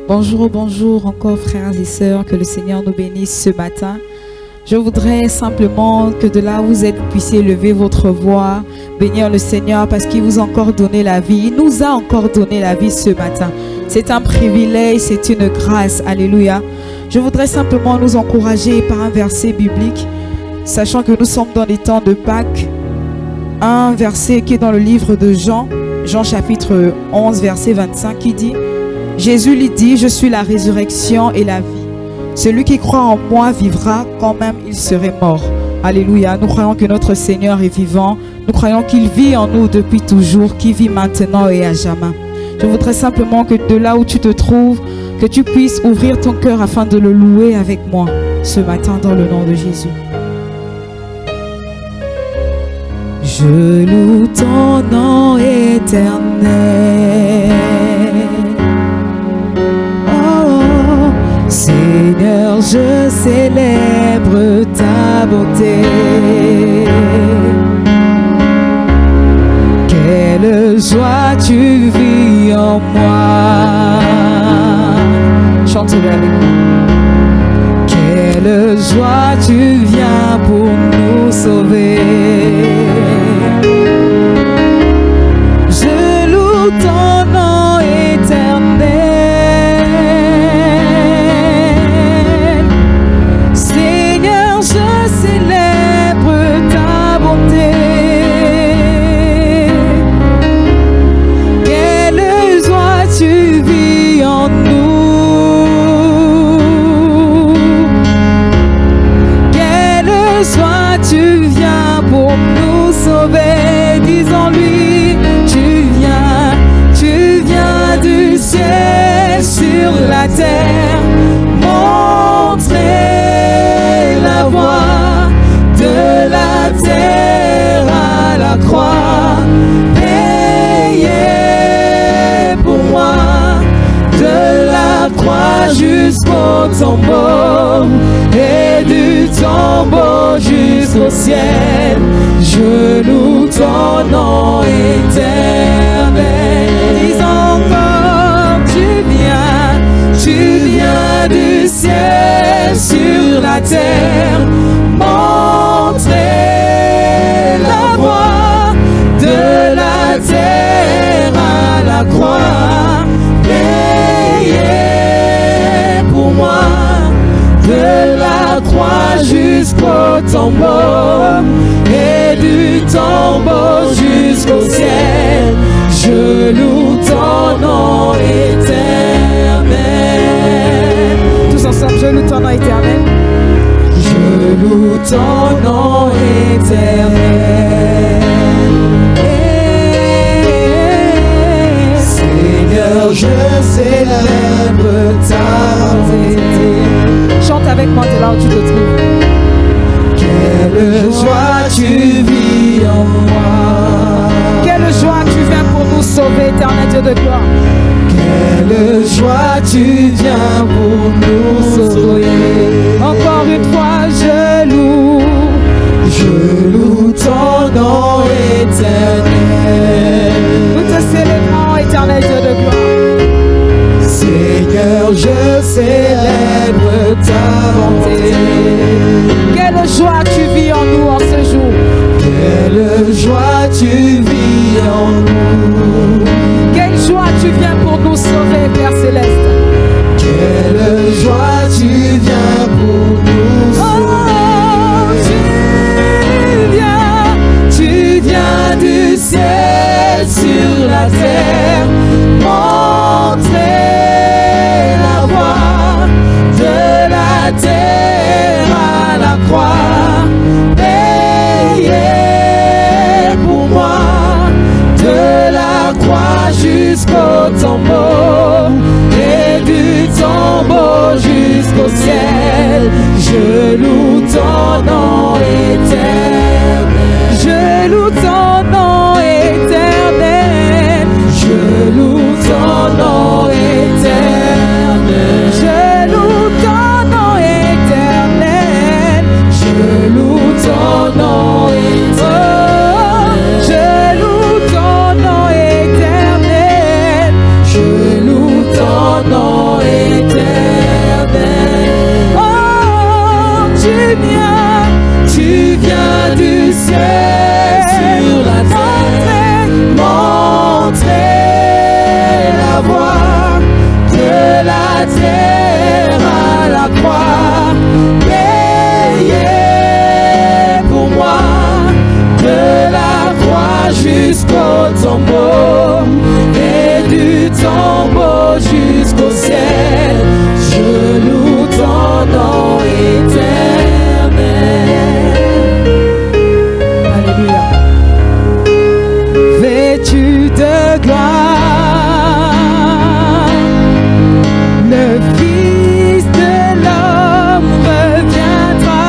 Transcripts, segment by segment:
Bonjour, bonjour encore frères et sœurs, que le Seigneur nous bénisse ce matin. Je voudrais simplement que de là où vous êtes, vous puissiez lever votre voix, bénir le Seigneur parce qu'il vous a encore donné la vie. Il nous a encore donné la vie ce matin. C'est un privilège, c'est une grâce. Alléluia. Je voudrais simplement nous encourager par un verset biblique, sachant que nous sommes dans les temps de Pâques. Un verset qui est dans le livre de Jean, Jean chapitre 11, verset 25, qui dit: Jésus lui dit, je suis la résurrection et la vie. Celui qui croit en moi vivra quand même il serait mort. Alléluia. Nous croyons que notre Seigneur est vivant. Nous croyons qu'il vit en nous depuis toujours, qu'il vit maintenant et à jamais. Je voudrais simplement que de là où tu te trouves, que tu puisses ouvrir ton cœur afin de le louer avec moi ce matin dans le nom de Jésus. Je loue ton nom éternel. Seigneur, je célèbre ta bonté. Quelle joie tu vis en moi. Chante-le avec moi. Quelle joie tu viens pour nous sauver. Je loue ton nom éternel. Disons-lui, tu viens du ciel sur la terre, montrer la voie de la terre à la croix, payer pour moi de la croix jusqu'au tombeau et du tombeau jusqu'au ciel. Je loue ton nom éternel. Dis encore, tu viens du ciel sur la terre, montrer la voie de la terre à la croix, payer pour moi de la croix jusqu'au tombeau et du tombeau jusqu'au ciel. Je loue ton nom éternel. Tous ensemble, je loue ton nom éternel. Je loue ton nom éternel. Seigneur, je célèbre ta bonté. Chante avec moi de là où tu te trouves. Quelle joie tu vis en moi. Quelle joie tu viens pour nous sauver, éternel Dieu de gloire. Quelle joie tu viens pour nous sauver. Encore une fois, je loue ton nom éternel. Nous te célébrons, éternel Dieu de gloire. Seigneur, je célèbre ta bonté. Quelle joie tu vis en nous en ce jour. Quelle joie tu vis en nous. Quelle joie tu viens pour nous sauver, Père Céleste. Quelle joie tu sert à la croix, payé pour moi, de la croix jusqu'au tombeau, et du tombeau jusqu'au ciel, je loue ton nom éternel. Alléluia. Vêtu de gloire, le Fils de l'homme reviendra.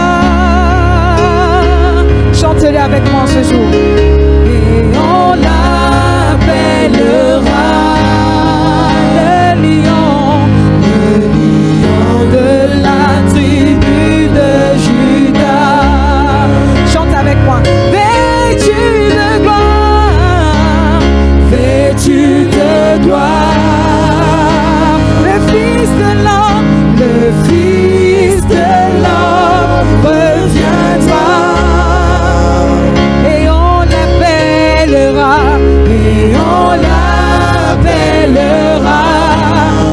Chantez-le avec moi ce jour. Et on l'appellera le lion de la tribu de Judas. Chante avec moi. Vêtu de gloire, vêtu de gloire, le Fils de l'homme, le Fils de l'homme reviendra. Et on l'appellera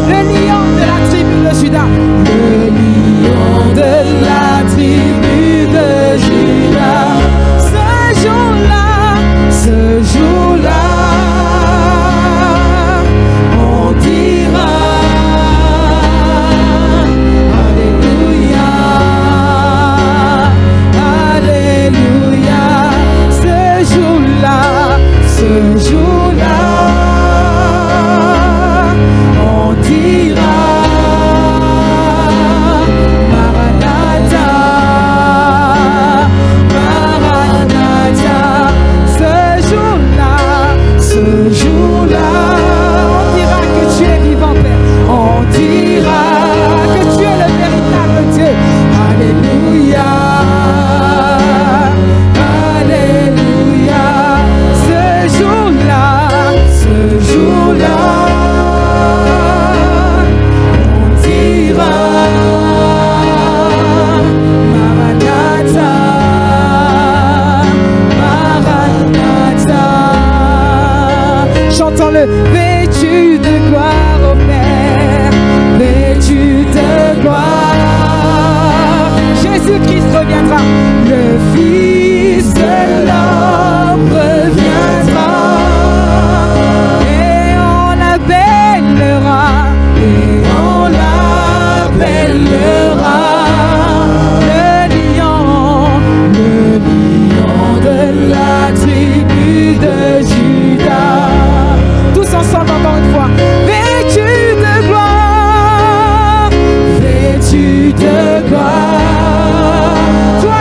le lion de la tribu de Judas, le lion de la tribu de Judas. Ce jour-là, on dira Alléluia, Alléluia. Ce jour-là, on dira Maranatha, Maranatha. Ce jour-là, on dira que tu es vivant, Père. On dira que tu es le véritable Dieu. Alléluia, Alléluia. Ce jour-là, on dira Maranatha, Maranatha. Chantons-le. Vêtu de gloire au Père, vêtu de gloire, Jésus-Christ reviendra, le Fils de l'homme reviendra. Et on l'appellera le lion de la tribu de Judas. Tous ensemble encore une fois. Vêtu de gloire, vêtu de gloire. Toi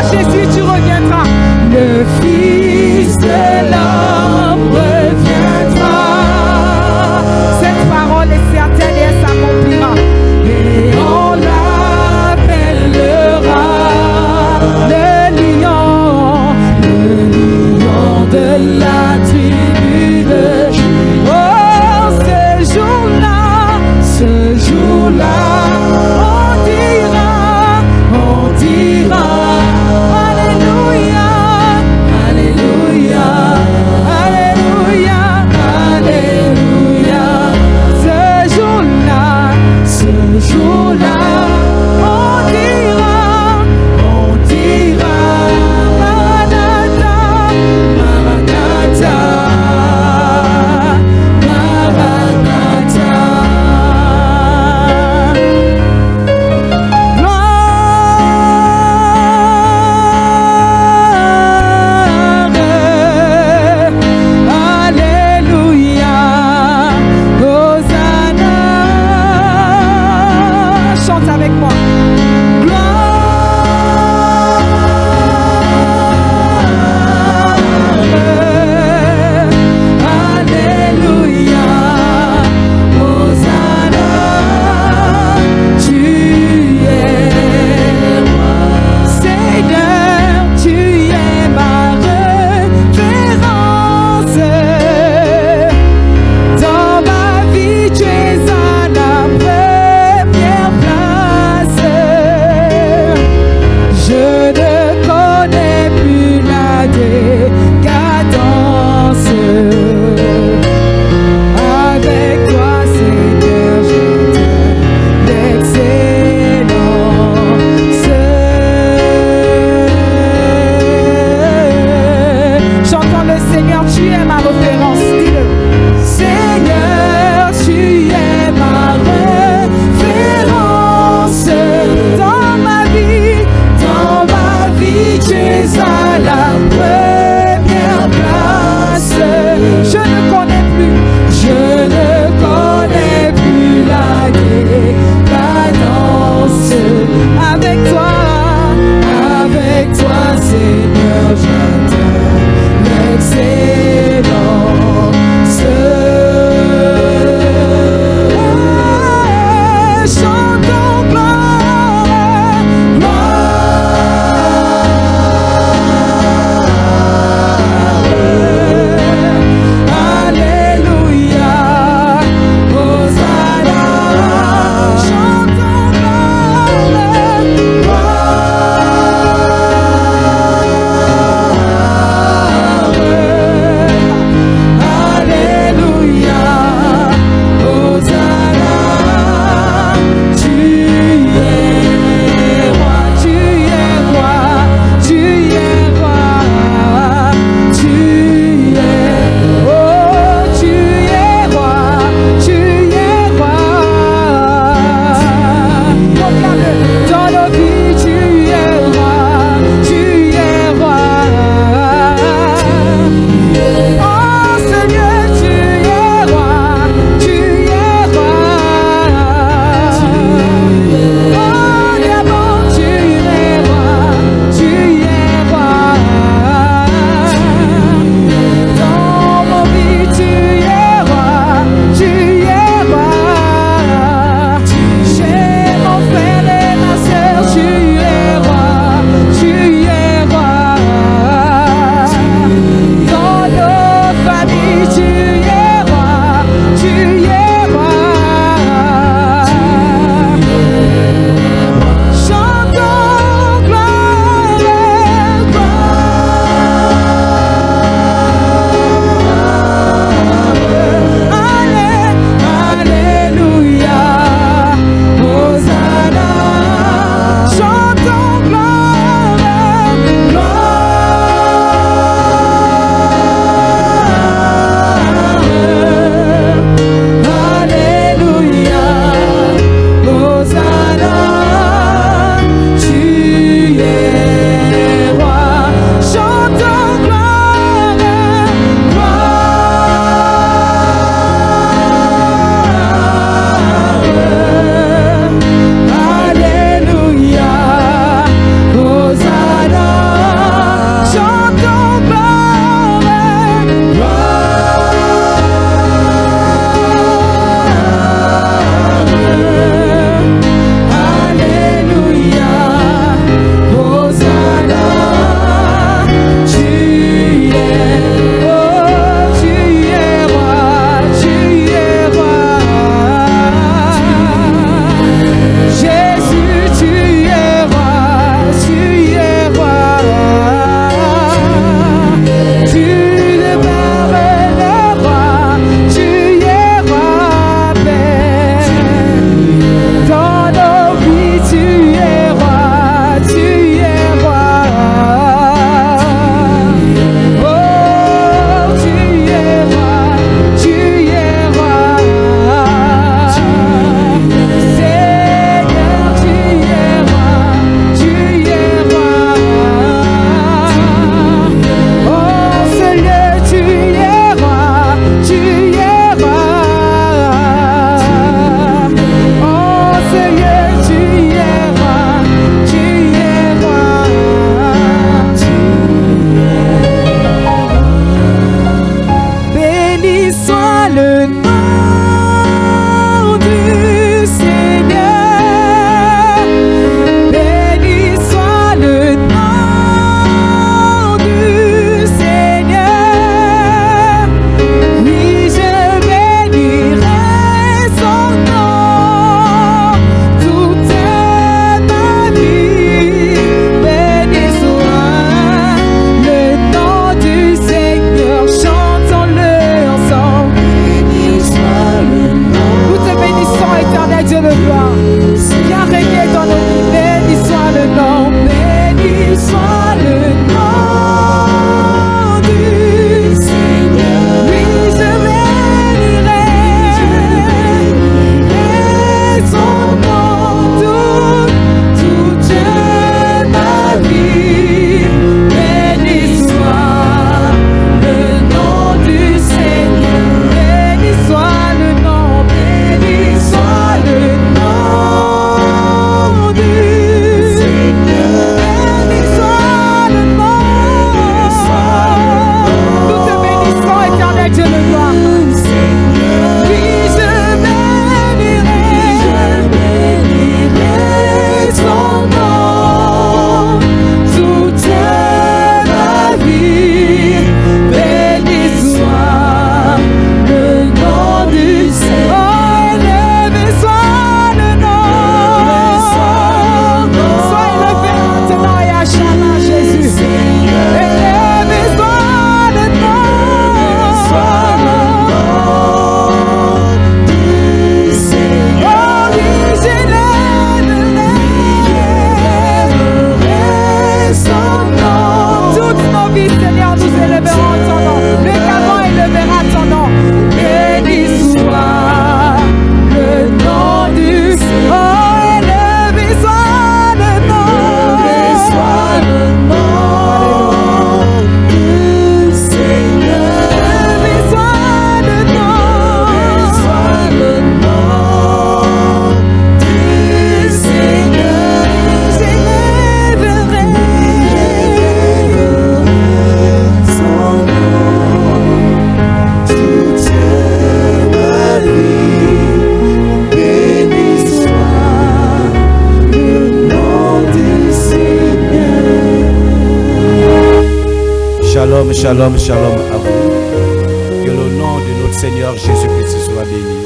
Shalom, shalom, shalom à vous. Que le nom de notre Seigneur Jésus-Christ soit béni.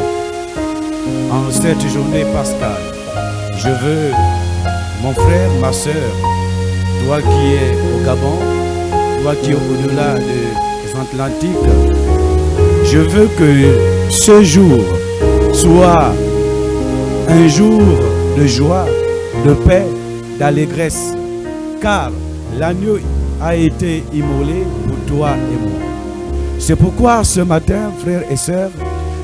En cette journée pascale, je veux, mon frère, ma soeur, toi qui es au Gabon, toi qui es au-delà des Atlantiques, je veux que ce jour soit un jour de joie, de paix, d'allégresse, car l'agneau a été immolé pour toi et moi. C'est pourquoi ce matin, frères et sœurs,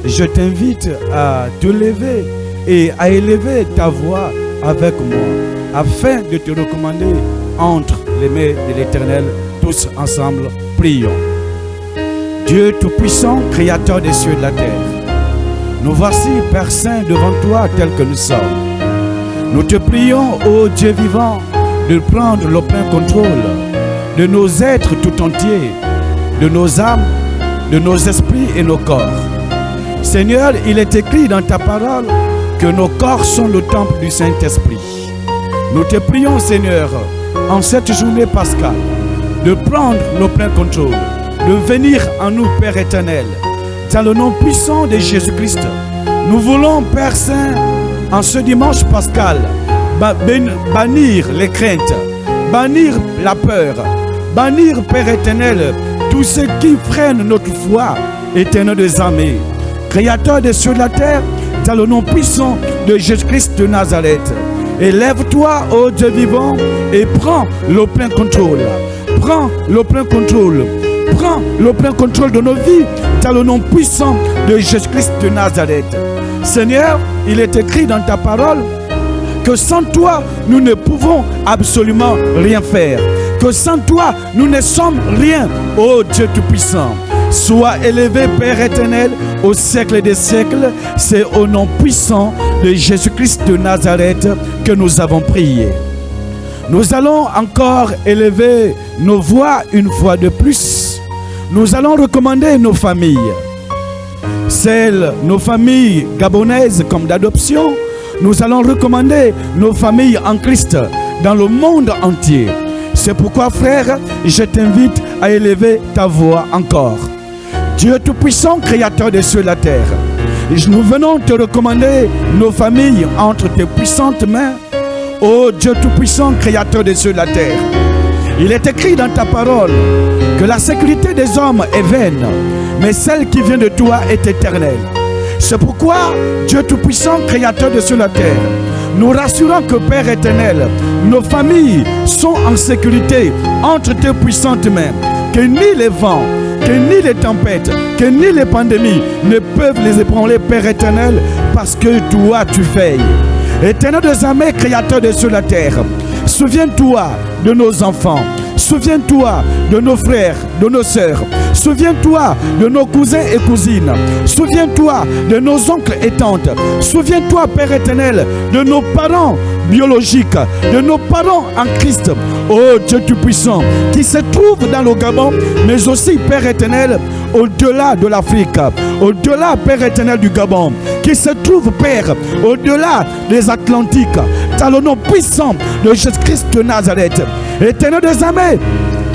je t'invite à te lever et à élever ta voix avec moi, afin de te recommander entre les mains de l'Éternel. Tous ensemble, prions. Dieu Tout-Puissant, Créateur des cieux et de la terre, nous voici, Père Saint, devant toi tel que nous sommes. Nous te prions, ô Dieu vivant, de prendre le plein contrôle de nos êtres tout entiers, de nos âmes, de nos esprits et nos corps. Seigneur, il est écrit dans ta parole que nos corps sont le temple du Saint-Esprit. Nous te prions, Seigneur, en cette journée pascale, de prendre le plein contrôle, de venir en nous, Père éternel, dans le nom puissant de Jésus-Christ. Nous voulons, Père Saint, en ce dimanche pascal, bannir les craintes, bannir la peur, bannir, Père éternel, tout ce qui freine notre foi, éternel des armées, Créateur des cieux et de la terre, dans le nom puissant de Jésus-Christ de Nazareth. Élève-toi, ô Dieu vivant, et prends le plein contrôle. Prends le plein contrôle. Prends le plein contrôle de nos vies, dans le nom puissant de Jésus-Christ de Nazareth. Seigneur, il est écrit dans ta parole que sans toi, nous ne pouvons absolument rien faire. Que sans toi, nous ne sommes rien, ô Dieu Tout-Puissant. Sois élevé, Père éternel, au siècle des siècles. C'est au nom puissant de Jésus-Christ de Nazareth que nous avons prié. Nous allons encore élever nos voix une fois de plus. Nous allons recommander nos familles. Nos familles gabonaises comme d'adoption. Nous allons recommander nos familles en Christ dans le monde entier. C'est pourquoi, frère, je t'invite à élever ta voix encore. Dieu Tout-Puissant, Créateur des cieux et de la terre, nous venons te recommander nos familles entre tes puissantes mains. Ô Dieu Tout-Puissant, Créateur des cieux et de la terre, il est écrit dans ta parole que la sécurité des hommes est vaine, mais celle qui vient de toi est éternelle. C'est pourquoi, Dieu Tout-Puissant, Créateur des cieux et de la terre, nous rassurons que, Père éternel, nos familles sont en sécurité entre tes puissantes mains, que ni les vents, que ni les tempêtes, que ni les pandémies ne peuvent les ébranler, Père éternel, parce que toi tu veilles. Éternel des armées, Créateur des cieux et de la terre, souviens-toi de nos enfants, souviens-toi de nos frères, de nos sœurs, souviens-toi de nos cousins et cousines, souviens-toi de nos oncles et tantes, souviens-toi, Père éternel, de nos parents biologiques, de nos parents en Christ, ô Dieu Tout-Puissant, qui se trouvent dans le Gabon, mais aussi, Père éternel, au-delà de l'Afrique, au-delà, Père éternel, du Gabon, qui se trouve, Père, au-delà des Atlantiques, dans le nom puissant de Jésus-Christ de Nazareth. Éternel des armées,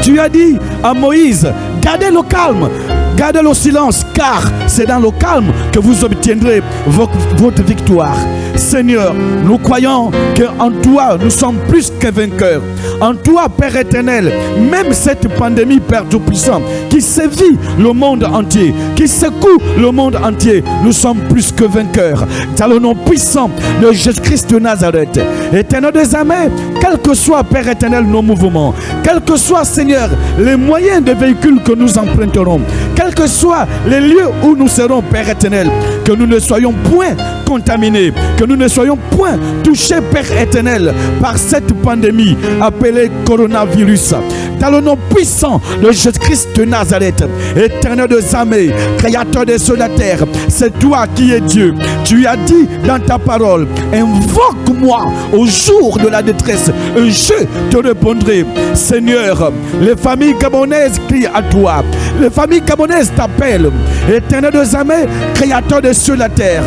tu as dit à Moïse, gardez le calme, gardez le silence, car c'est dans le calme que vous obtiendrez votre victoire. Seigneur, nous croyons qu'en toi, nous sommes plus que vainqueurs. En toi, Père éternel, même cette pandémie, Père Tout-Puissant, qui sévit le monde entier, qui secoue le monde entier, nous sommes plus que vainqueurs. Dans le nom puissant de Jésus-Christ de Nazareth, éternel des armées, quel que soit, Père éternel, nos mouvements, quels que soient, Seigneur, les moyens de véhicules que nous emprunterons, quels que soient les lieux où nous serons, Père éternel, que nous ne soyons point contaminés, que nous ne soyons point touchés, Père éternel, par cette pandémie appelée coronavirus. Dans le nom puissant de Jésus-Christ de Nazareth, éternel des armées, Créateur des cieux et de la terre, c'est toi qui es Dieu. Tu as dit dans ta parole, invoque-moi au jour de la détresse et je te répondrai. Seigneur, les familles gabonaises crient à toi, les familles gabonaises t'appellent. Éternel des armées, Créateur des cieux et de la terre,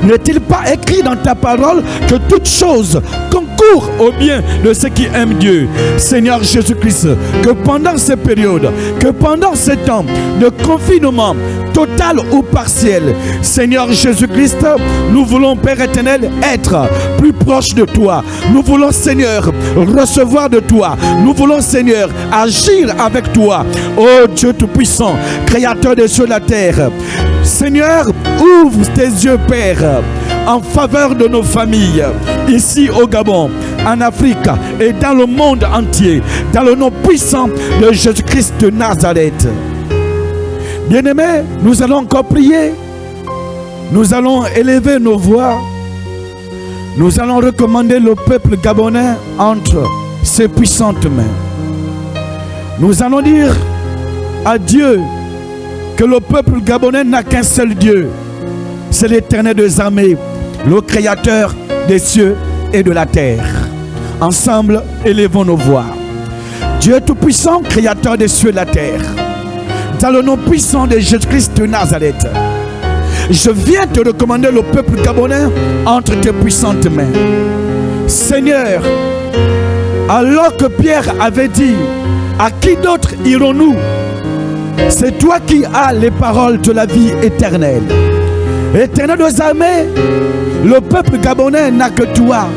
N'est-il pas écrit dans ta parole que toutes choses concourent au bien de ceux qui aiment Dieu? Seigneur Jésus-Christ, que pendant ces périodes, que pendant ces temps de confinement total ou partiel, Seigneur Jésus-Christ, nous voulons, Père éternel, être plus proche de toi. Nous voulons, Seigneur, recevoir de toi. Nous voulons, Seigneur, agir avec toi. Oh Dieu Tout-Puissant, Créateur des cieux et de la terre. Seigneur, ouvre tes yeux, Père, en faveur de nos familles, ici au Gabon, en Afrique et dans le monde entier, dans le nom puissant de Jésus-Christ de Nazareth. Bien-aimés, nous allons encore prier. Nous allons élever nos voix. Nous allons recommander le peuple gabonais entre ses puissantes mains. Nous allons dire à Dieu que le peuple gabonais n'a qu'un seul Dieu. C'est l'Éternel des armées, le Créateur des cieux et de la terre. Ensemble, élevons nos voix. Dieu Tout-Puissant, Créateur des cieux et de la terre, dans le nom puissant de Jésus-Christ de Nazareth, je viens te recommander le peuple gabonais entre tes puissantes mains. Seigneur, alors que Pierre avait dit, à qui d'autre irons-nous? C'est toi qui as les paroles de la vie éternelle. Éternel des armées, le peuple gabonais n'a que toi.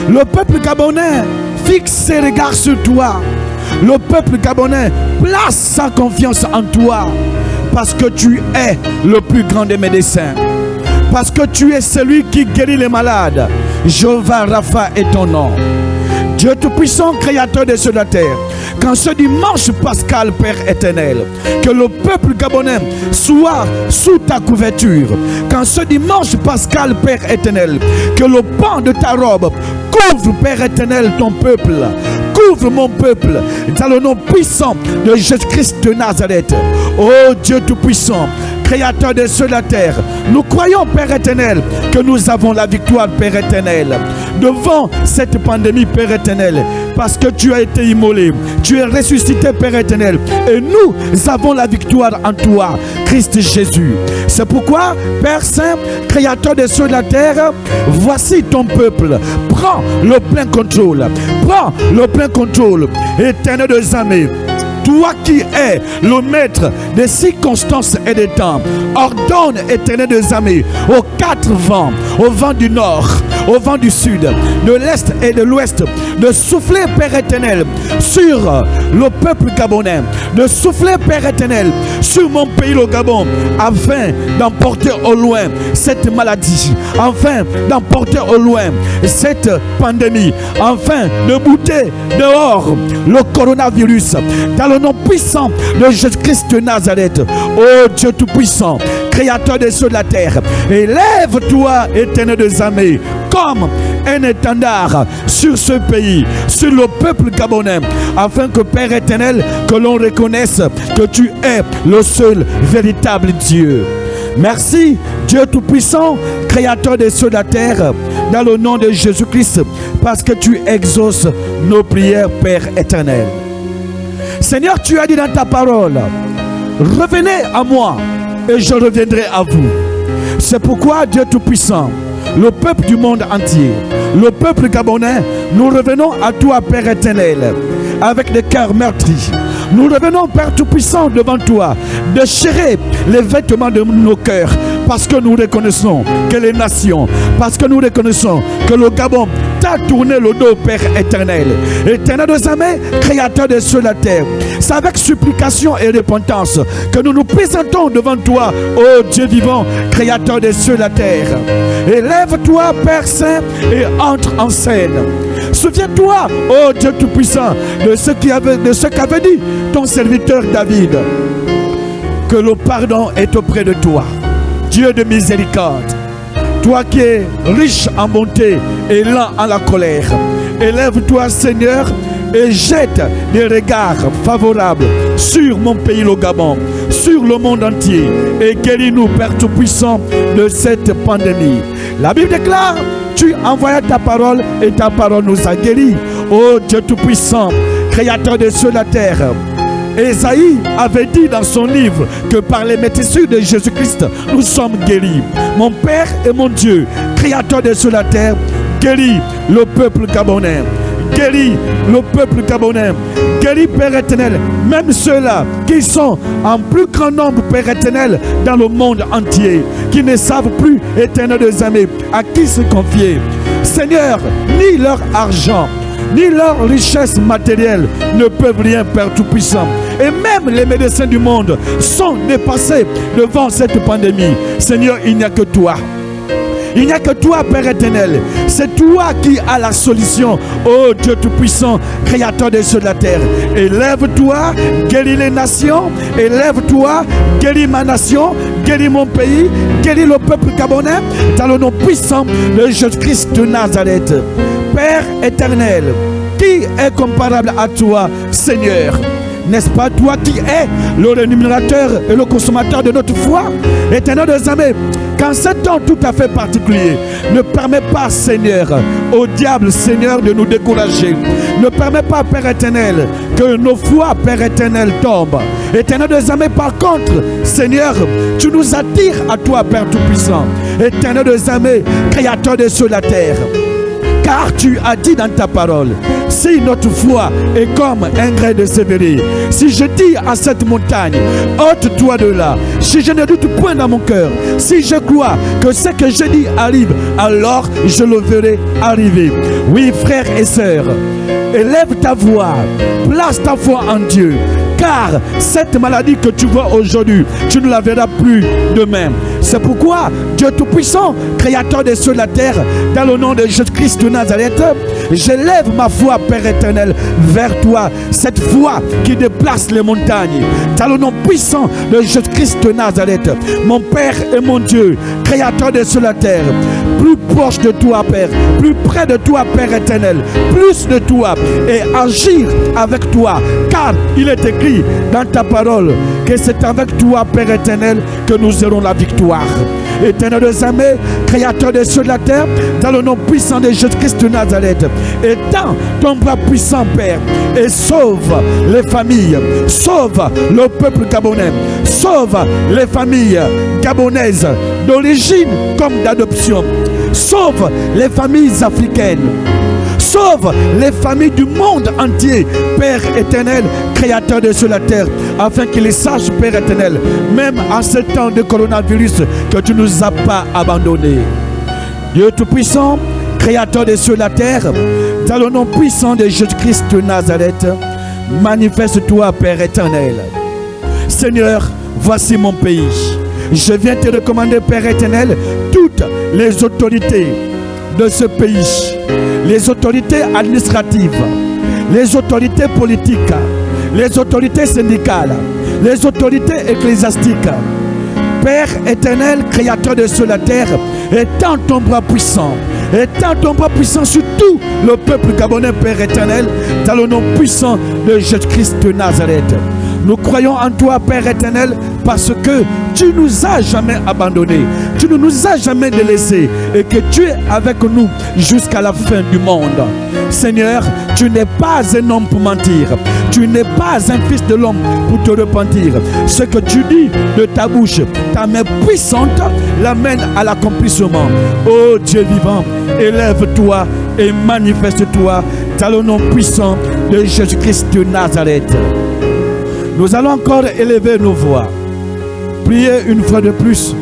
Le peuple gabonais fixe ses regards sur toi. Le peuple gabonais place sa confiance en toi. Parce que tu es le plus grand des médecins. Parce que tu es celui qui guérit les malades. Jéhovah Rapha est ton nom. Dieu Tout-Puissant, Créateur des cieux et de la terre, qu'en ce dimanche pascal, Père éternel, que le peuple gabonais soit sous ta couverture. Qu'en ce dimanche pascal, Père éternel, que le pan de ta robe couvre, Père éternel, ton peuple. Couvre mon peuple dans le nom puissant de Jésus-Christ de Nazareth. Oh Dieu Tout-Puissant, Créateur des cieux et de la terre, nous croyons, Père éternel, que nous avons la victoire, Père éternel, devant cette pandémie, Père éternel, parce que tu as été immolé, tu es ressuscité, Père éternel, et nous avons la victoire en toi, Christ Jésus. C'est pourquoi, Père Saint, Créateur des cieux et de la terre, voici ton peuple. Prends le plein contrôle. Prends le plein contrôle, Éternel des armées. Toi qui es le maître des circonstances et des temps, ordonne, Éternel des armées, aux quatre vents, au vent du nord, au vent du sud, de l'est et de l'ouest, de souffler, Père éternel, sur le peuple gabonais, de souffler, Père éternel, sur mon pays, le Gabon, afin d'emporter au loin cette maladie, afin d'emporter au loin cette pandémie, afin de bouter dehors le coronavirus, dans le nom puissant de Jésus-Christ de Nazareth. Oh Dieu Tout-Puissant, Créateur des cieux et de la terre, élève-toi, Éternel des armées, comme un étendard sur ce pays, sur le peuple gabonais, afin que, Père éternel, que l'on reconnaisse que tu es le seul véritable Dieu. Merci, Dieu Tout-Puissant, Créateur des cieux et de la terre, dans le nom de Jésus-Christ, parce que tu exauces nos prières, Père éternel. Seigneur, tu as dit dans ta parole, revenez à moi et je reviendrai à vous. C'est pourquoi, Dieu Tout-Puissant, le peuple du monde entier, le peuple gabonais, nous revenons à toi, Père éternel, avec des cœurs meurtris. Nous revenons, Père Tout-Puissant, devant toi, déchirer les vêtements de nos cœurs, parce que nous reconnaissons que les nations, parce que nous reconnaissons que le Gabon t'a tourné le dos, Père éternel. Éternel des armées, Créateur des cieux et de la terre, c'est avec supplication et repentance que nous nous présentons devant toi, ô Dieu vivant, Créateur des cieux et de la terre. Élève-toi, Père Saint, et entre en scène. Souviens-toi, ô Dieu Tout-Puissant, de ce qu'avait dit ton serviteur David, que le pardon est auprès de toi, Dieu de miséricorde. Toi qui es riche en bonté et lent à la colère, élève-toi, Seigneur, et jette des regards favorables sur mon pays, le Gabon, sur le monde entier, et guéris-nous, Père Tout-Puissant, de cette pandémie. La Bible déclare, tu envoyas ta parole et ta parole nous a guéris. Ô Dieu Tout-Puissant, Créateur des cieux et de la terre, Ésaïe avait dit dans son livre que par les métissures de Jésus-Christ, nous sommes guéris. Mon Père et mon Dieu, Créateur de sur la terre, guéris le peuple gabonais. Guéris le peuple gabonais. Guéris, Père éternel, même ceux-là qui sont en plus grand nombre, Père éternel, dans le monde entier, qui ne savent plus, éternel des amis, à qui se confier. Seigneur, ni leur argent, ni leur richesse matérielle ne peuvent rien, Père Tout-Puissant. Et même les médecins du monde sont dépassés devant cette pandémie. Seigneur, il n'y a que toi. Il n'y a que toi, Père éternel. C'est toi qui as la solution. Oh Dieu Tout-Puissant, Créateur des cieux de la terre. Élève-toi, guéris les nations. Élève-toi, guéris ma nation, guéris mon pays, guéris le peuple gabonais. Dans le nom puissant de Jésus-Christ de Nazareth. Père éternel, qui est comparable à toi, Seigneur? N'est-ce pas toi qui es le rémunérateur et le consommateur de notre foi? Éternel des armées, qu'en ce temps tout à fait particulier, ne permet pas, Seigneur, au diable, Seigneur, de nous décourager. Ne permet pas, Père éternel, que nos foi, Père éternel, tombent. Éternel des armées, par contre, Seigneur, tu nous attires à toi, Père Tout-Puissant. Éternel des armées, Créateur des cieux de la terre. Car tu as dit dans ta parole, si notre foi est comme un grain de sévérie, si je dis à cette montagne, ôte-toi de là, si je ne doute point dans mon cœur, si je crois que ce que je dis arrive, alors je le verrai arriver. Oui, frères et sœurs, élève ta voix, place ta foi en Dieu. Car cette maladie que tu vois aujourd'hui, tu ne la verras plus demain. C'est pourquoi Dieu Tout-Puissant, Créateur des cieux de la terre, dans le nom de Jésus-Christ de Nazareth, j'élève ma foi, Père éternel, vers toi. Cette foi qui déplace les montagnes. Dans le nom puissant de Jésus-Christ de Nazareth, mon Père et mon Dieu, Créateur des cieux de la terre, plus proche de toi, Père, plus près de toi, Père éternel, plus de toi, et agir avec toi, car il est écrit dans ta parole que c'est avec toi, Père éternel, que nous aurons la victoire. Éternel des armées, Créateur des cieux de la terre, dans le nom puissant de Jésus-Christ de Nazareth, étends ton bras puissant, Père, et sauve les familles, sauve le peuple gabonais, sauve les familles gabonaises d'origine comme d'adoption, sauve les familles africaines, sauve les familles du monde entier, Père éternel, Créateur de cieux de la terre, afin qu'ils sachent, Père éternel, même en ce temps de coronavirus, que tu ne nous as pas abandonnés. Dieu Tout-Puissant, Créateur des cieux de la terre, dans le nom puissant de Jésus-Christ de Nazareth, manifeste-toi, Père éternel. Seigneur, voici mon pays. Je viens te recommander, Père éternel, toutes les autorités de ce pays, les autorités administratives, les autorités politiques, les autorités syndicales, les autorités ecclésiastiques. Père éternel, Créateur de cieux de la terre, étends ton bras puissant. Étends ton bras puissant sur tout le peuple gabonais, Père éternel, dans le nom puissant de Jésus-Christ de Nazareth. Nous croyons en toi, Père éternel, parce que tu nous as jamais abandonnés, tu ne nous as jamais délaissés et que tu es avec nous jusqu'à la fin du monde. Seigneur, tu n'es pas un homme pour mentir, tu n'es pas un fils de l'homme pour te repentir. Ce que tu dis de ta bouche, ta main puissante l'amène à l'accomplissement. Ô Dieu vivant, élève-toi et manifeste-toi dans le nom puissant de Jésus-Christ de Nazareth. Nous allons encore élever nos voix. Priez une fois de plus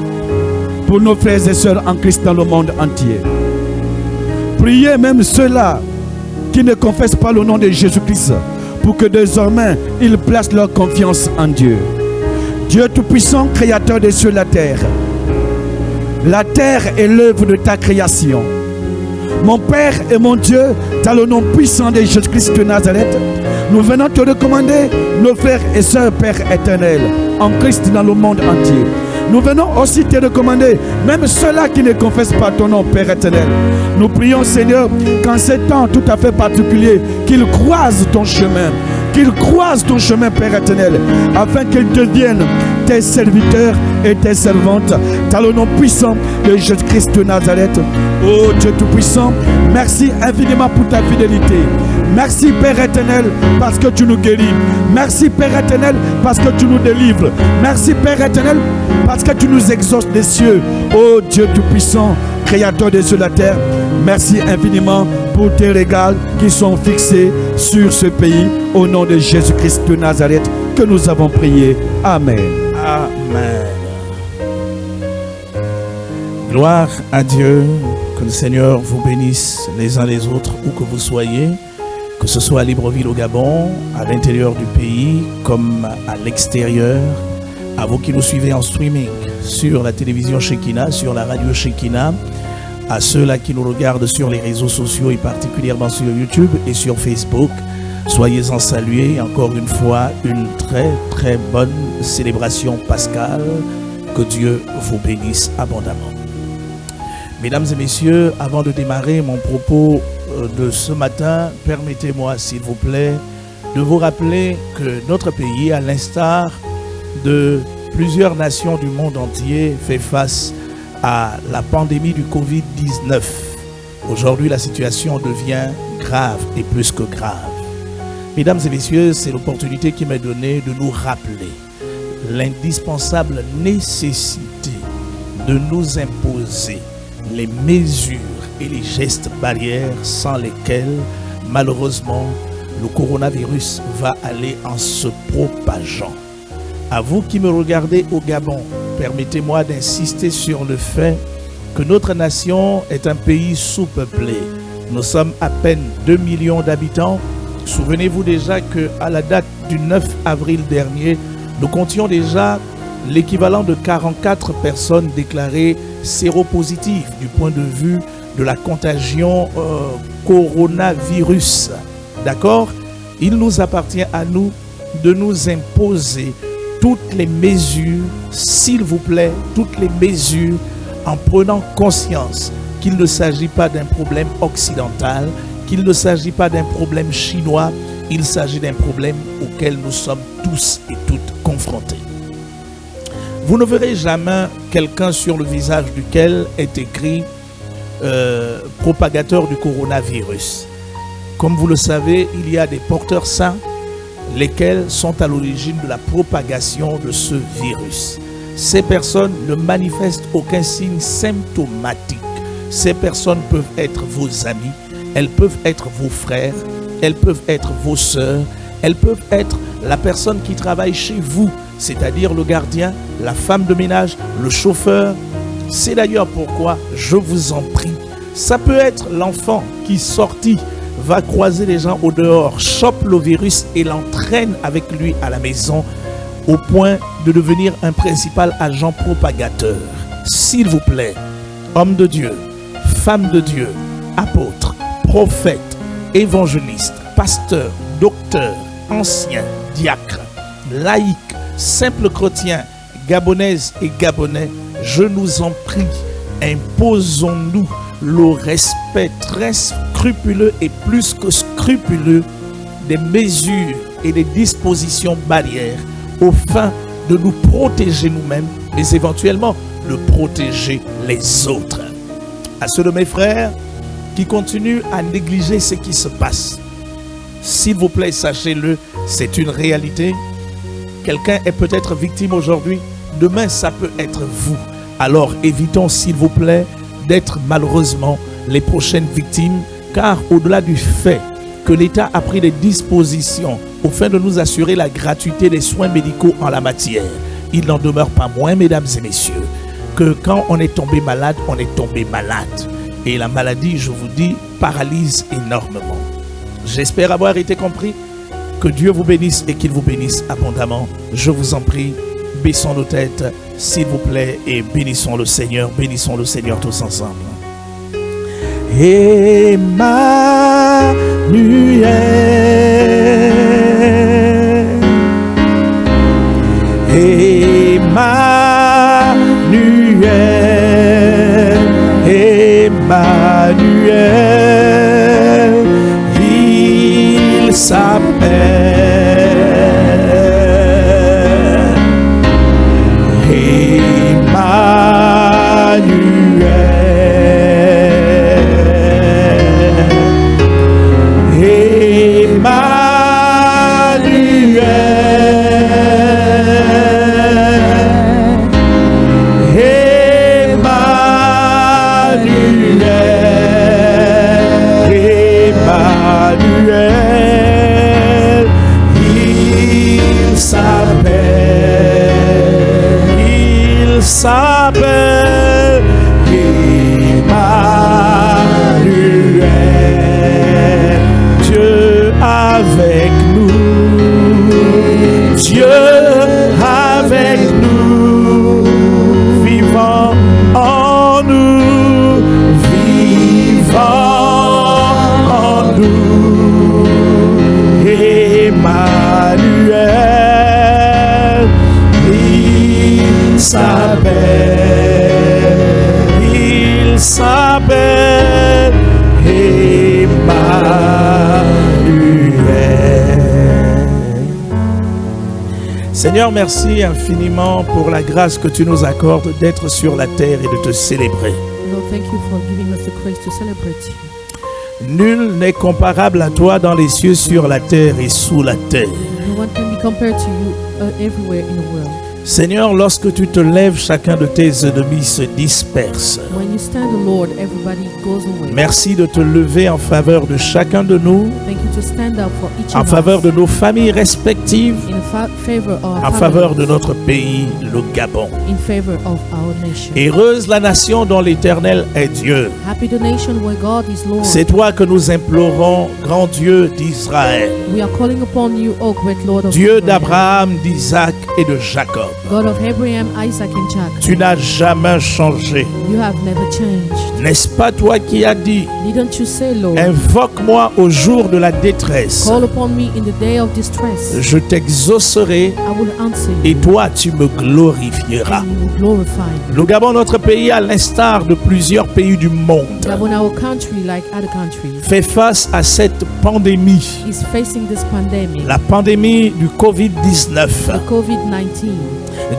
pour nos frères et sœurs en Christ dans le monde entier. Priez même ceux-là qui ne confessent pas le nom de Jésus-Christ pour que désormais ils placent leur confiance en Dieu. Dieu Tout-Puissant, Créateur des cieux et de la terre. La terre est l'œuvre de ta création. Mon Père et mon Dieu, dans le nom puissant de Jésus-Christ de Nazareth, nous venons te recommander nos frères et sœurs, Père éternel, en Christ dans le monde entier. Nous venons aussi te recommander, même ceux-là qui ne confessent pas ton nom, Père éternel. Nous prions, Seigneur, qu'en ces temps tout à fait particuliers, qu'ils croisent ton chemin. Qu'ils croisent ton chemin, Père éternel, afin qu'ils deviennent tes serviteurs et tes servantes, dans le nom puissant de Jésus-Christ de Nazareth. Oh Dieu Tout-Puissant, merci infiniment pour ta fidélité. Merci Père éternel parce que tu nous guéris. Merci Père éternel parce que tu nous délivres. Merci Père éternel parce que tu nous exauces des cieux. Ô Dieu Tout-Puissant, Créateur des cieux et de la terre, merci infiniment pour tes regards qui sont fixés sur ce pays. Au nom de Jésus-Christ de Nazareth que nous avons prié. Amen. Amen. Gloire à Dieu. Que le Seigneur vous bénisse les uns les autres où que vous soyez, que ce soit à Libreville au Gabon, à l'intérieur du pays comme à l'extérieur. À vous qui nous suivez en streaming sur la télévision Shekinah, sur la radio Shekinah, à ceux-là qui nous regardent sur les réseaux sociaux et particulièrement sur YouTube et sur Facebook, soyez-en salués. Encore une fois, une très très bonne célébration pascale. Que Dieu vous bénisse abondamment. Mesdames et messieurs, avant de démarrer mon propos de ce matin, permettez-moi s'il vous plaît de vous rappeler que notre pays, à l'instar de plusieurs nations du monde entier, fait face à la pandémie du Covid-19. Aujourd'hui, la situation devient grave et plus que grave. Mesdames et messieurs, c'est l'opportunité qui m'est donnée de nous rappeler l'indispensable nécessité de nous imposer les mesures et les gestes barrières sans lesquels, malheureusement, le coronavirus va aller en se propageant. À vous qui me regardez au Gabon, permettez-moi d'insister sur le fait que notre nation est un pays sous-peuplé. Nous sommes à peine 2 millions d'habitants. Souvenez-vous déjà qu'à la date du 9 avril dernier, nous comptions déjà l'équivalent de 44 personnes déclarées séropositives du point de vue de la contagion coronavirus. D'accord? Il nous appartient à nous de nous imposer toutes les mesures, s'il vous plaît, toutes les mesures en prenant conscience qu'il ne s'agit pas d'un problème occidental, qu'il ne s'agit pas d'un problème chinois, il s'agit d'un problème auquel nous sommes tous et toutes confrontés. Vous ne verrez jamais quelqu'un sur le visage duquel est écrit propagateur du coronavirus. Comme vous le savez, il y a des porteurs sains, lesquels sont à l'origine de la propagation de ce virus. Ces personnes ne manifestent aucun signe symptomatique. Ces personnes peuvent être vos amis, elles peuvent être vos frères, elles peuvent être vos sœurs, elles peuvent être la personne qui travaille chez vous, c'est-à-dire le gardien, la femme de ménage, le chauffeur. C'est d'ailleurs pourquoi je vous en prie, ça peut être l'enfant qui sorti va croiser les gens au dehors, chope le virus et l'entraîne avec lui à la maison au point de devenir un principal agent propagateur. S'il vous plaît, homme de Dieu, femme de Dieu, apôtre, prophète, évangéliste, pasteur, docteur, ancien, diacre, laïc, simple chrétien, gabonaise et gabonais, je nous en prie, imposons-nous le respect très scrupuleux et plus que scrupuleux des mesures et des dispositions barrières au fin de nous protéger nous-mêmes, mais éventuellement de protéger les autres. À ceux de mes frères qui continuent à négliger ce qui se passe, s'il vous plaît, sachez-le, c'est une réalité. Quelqu'un est peut-être victime aujourd'hui, demain ça peut être vous. Alors évitons s'il vous plaît d'être malheureusement les prochaines victimes, car au-delà du fait que l'État a pris des dispositions au fin de nous assurer la gratuité des soins médicaux en la matière, il n'en demeure pas moins, mesdames et messieurs, que quand on est tombé malade, on est tombé malade. Et la maladie, je vous dis, paralyse énormément. J'espère avoir été compris. Que Dieu vous bénisse et qu'il vous bénisse abondamment. Je vous en prie, baissons nos têtes, s'il vous plaît, et bénissons le Seigneur tous ensemble. Emmanuel, Emmanuel, Emmanuel, il s'appelle Emmanuel. avec nous, Dieu avec nous, vivant en nous, vivant en nous, Emmanuel, il s'appelle Emmanuel. Seigneur, merci infiniment pour la grâce que tu nous accordes d'être sur la terre et de te célébrer. Lord, thank you for giving us the grace to celebrate you. Nul n'est comparable à toi dans les cieux, sur la terre et sous la terre. No one can be compared to you everywhere in the world. Seigneur, lorsque tu te lèves, chacun de tes ennemis se disperse. When you stand, the Lord, everybody goes away. Merci de te lever en faveur de chacun de nous, Thank you to stand up for each en of faveur us, de nos familles respectives, in favor of en faveur de notre pays, le Gabon. in favor of our nation. Heureuse la nation dont l'Éternel est Dieu. Happy the nation where God is Lord. C'est toi que nous implorons, grand Dieu d'Israël, We are calling upon you, O great Lord of Dieu Israel, d'Abraham, d'Isaac et de Jacob. God of Abraham, Isaac, and Jacob. Tu n'as jamais changé. You have never changed. N'est-ce pas toi qui as dit, Didn't you say, Lord, invoque-moi au jour de la détresse, call upon me in the day of distress? je t'exaucerai I will answer you, et toi tu me glorifieras. and you will glorify me. Le Gabon, notre pays, à l'instar de plusieurs pays du monde, Gabon, our country, like other countries, fait face à cette pandémie, is facing this pandemic, la pandémie du Covid-19. the COVID-19.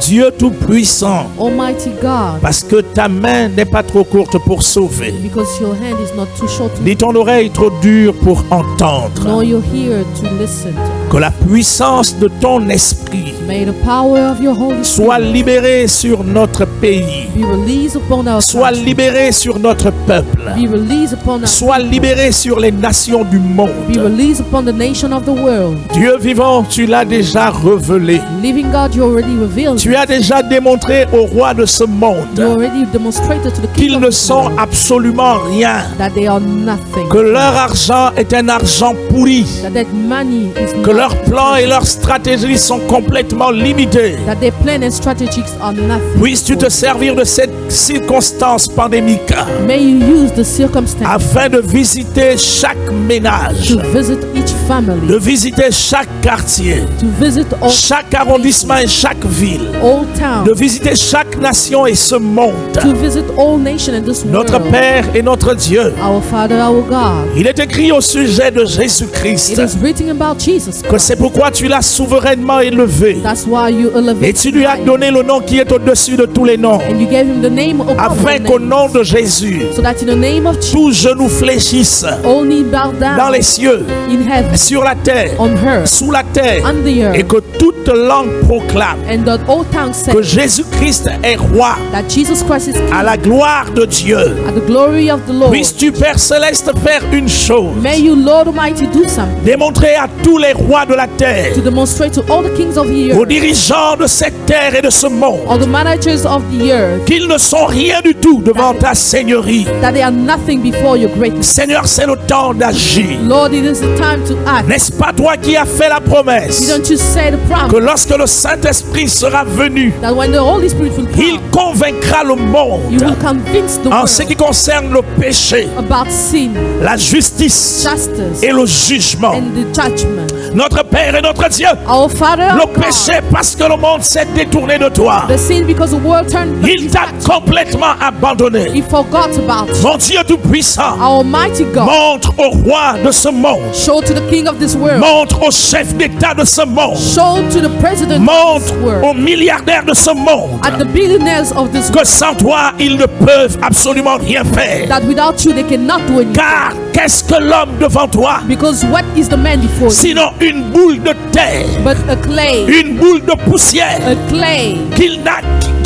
Dieu Tout-Puissant, Almighty God, parce que ta main n'est pas trop courte pour sauver, because your hand is not too short to ni ton oreille trop dure pour entendre, nor your ear to listen to. que la puissance de ton esprit May the power of your Holy soit Spirit libérée sur notre pays, be released upon our soit country, libérée sur notre peuple, be released upon our soit libérée sur les nations du be monde. released upon the nation of the world. Dieu vivant, tu l'as déjà révélé. Living God, you already revealed. Tu as déjà démontré au roi de ce You monde already demonstrated to the king qu'ils of ne this sont world absolument rien, that they are nothing. que leur argent est un argent pourri, That money is que not, leurs plans et leurs stratégies sont complètement limités. that their plan and strategies are nothing. Puisses-tu te servir de cette circonstance pandémique May you use the circumstance afin de visiter chaque ménage, to visit each family, de visiter chaque quartier, to visit chaque arrondissement et chaque ville, all towns, de visiter chaque nation et ce monde. to visit all nations in this Notre world. Père et notre Dieu. Our Father, our God. Il est écrit au sujet de It Jésus-Christ is written about Jesus que Christ. c'est pourquoi tu l'as souverainement élevé That's why you et elevate tu lui as him, donné le nom qui est au-dessus de tous les noms, and you gave him the name of afin qu'au nom de Jésus, so that in the name of Jesus, tous genoux fléchissent all knee bow dans down les cieux, in heaven, sur la terre, on earth, sous la terre, on the et earth, que toute langue proclame and that all tongues say que Jésus-Christ est roi, that Jesus Christ is King, à la gloire de Dieu. at the glory of the Lord. Puisses-tu, Père Céleste, faire une chose, May you, Lord Almighty, do something démontrer à tous les rois de la terre, to demonstrate to all the kings of the aux earth, dirigeants de cette terre et de ce monde, all the managers of the earth, qu'ils ne sont rien du tout devant ta seigneurie. that they are nothing before your greatness. Seigneur, c'est le temps d'agir. Lord, it is the time to act. N'est-ce pas toi qui as fait la promesse Didn't you say the que promise lorsque le Saint-Esprit sera venu, that when the Holy Spirit will il come, convaincra le you monde will convince the en ce qui world concerne le péché, about sin, la justice justice, et le jugement. and the judgment. Notre Père et notre Dieu, Our Father, le our God, péché parce que le monde s'est détourné de toi, the sin because the world turned il t'a complètement abandonné. He forgot about you. Mon Dieu Tout-Puissant, Our Almighty God, montre au roi de ce monde, show to the King of this world, montre au chef d'État de ce monde, show to the President of montre this aux world, milliardaires de ce monde and the billionaires of this que world, sans toi, ils ne peuvent absolument rien faire. that without you they cannot do anything. Car qu'est-ce que l'homme devant toi, Because what is the man before you? sinon une boule de terre, But a clay, une boule de poussière a clay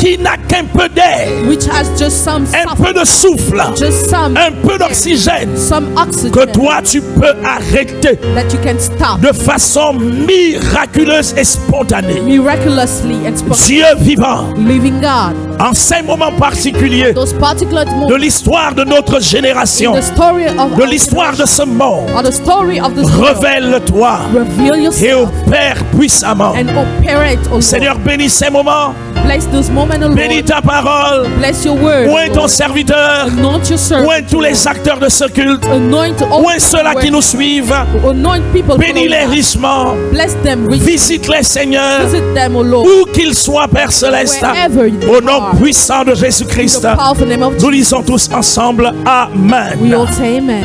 qui n'a qu'un peu d'air, which has just some un peu de souffle, just some un peu d'oxygène, some oxygen que toi tu peux arrêter that you can stop de façon miraculeuse et spontanée. miraculously and spontaneously. Dieu vivant, Living God, en ces moments particuliers those particular de moments l'histoire de notre in génération, the story of de our l'histoire de ce monde, or the story of this world, révèle-toi reveal et yourself opère puissamment. and operate, O Lord. Seigneur, bénis ces moments, Bless those moments, O bénis Lord. ta parole, Bless your word, O oint ton Lord. serviteur, Anoint your servant, oint tous les acteurs de ce culte, anoint all oint ceux-là qui nous suivent, anoint people, bénis-les Lord. richement, Bless them richly. visite-les, Seigneur, Visit them, O Lord. où qu'ils soient, Père Céleste, Wherever they au nom are. puissant de In Jésus-Christ. the powerful name of Nous Jesus. lisons tous ensemble. Amen. We all say amen.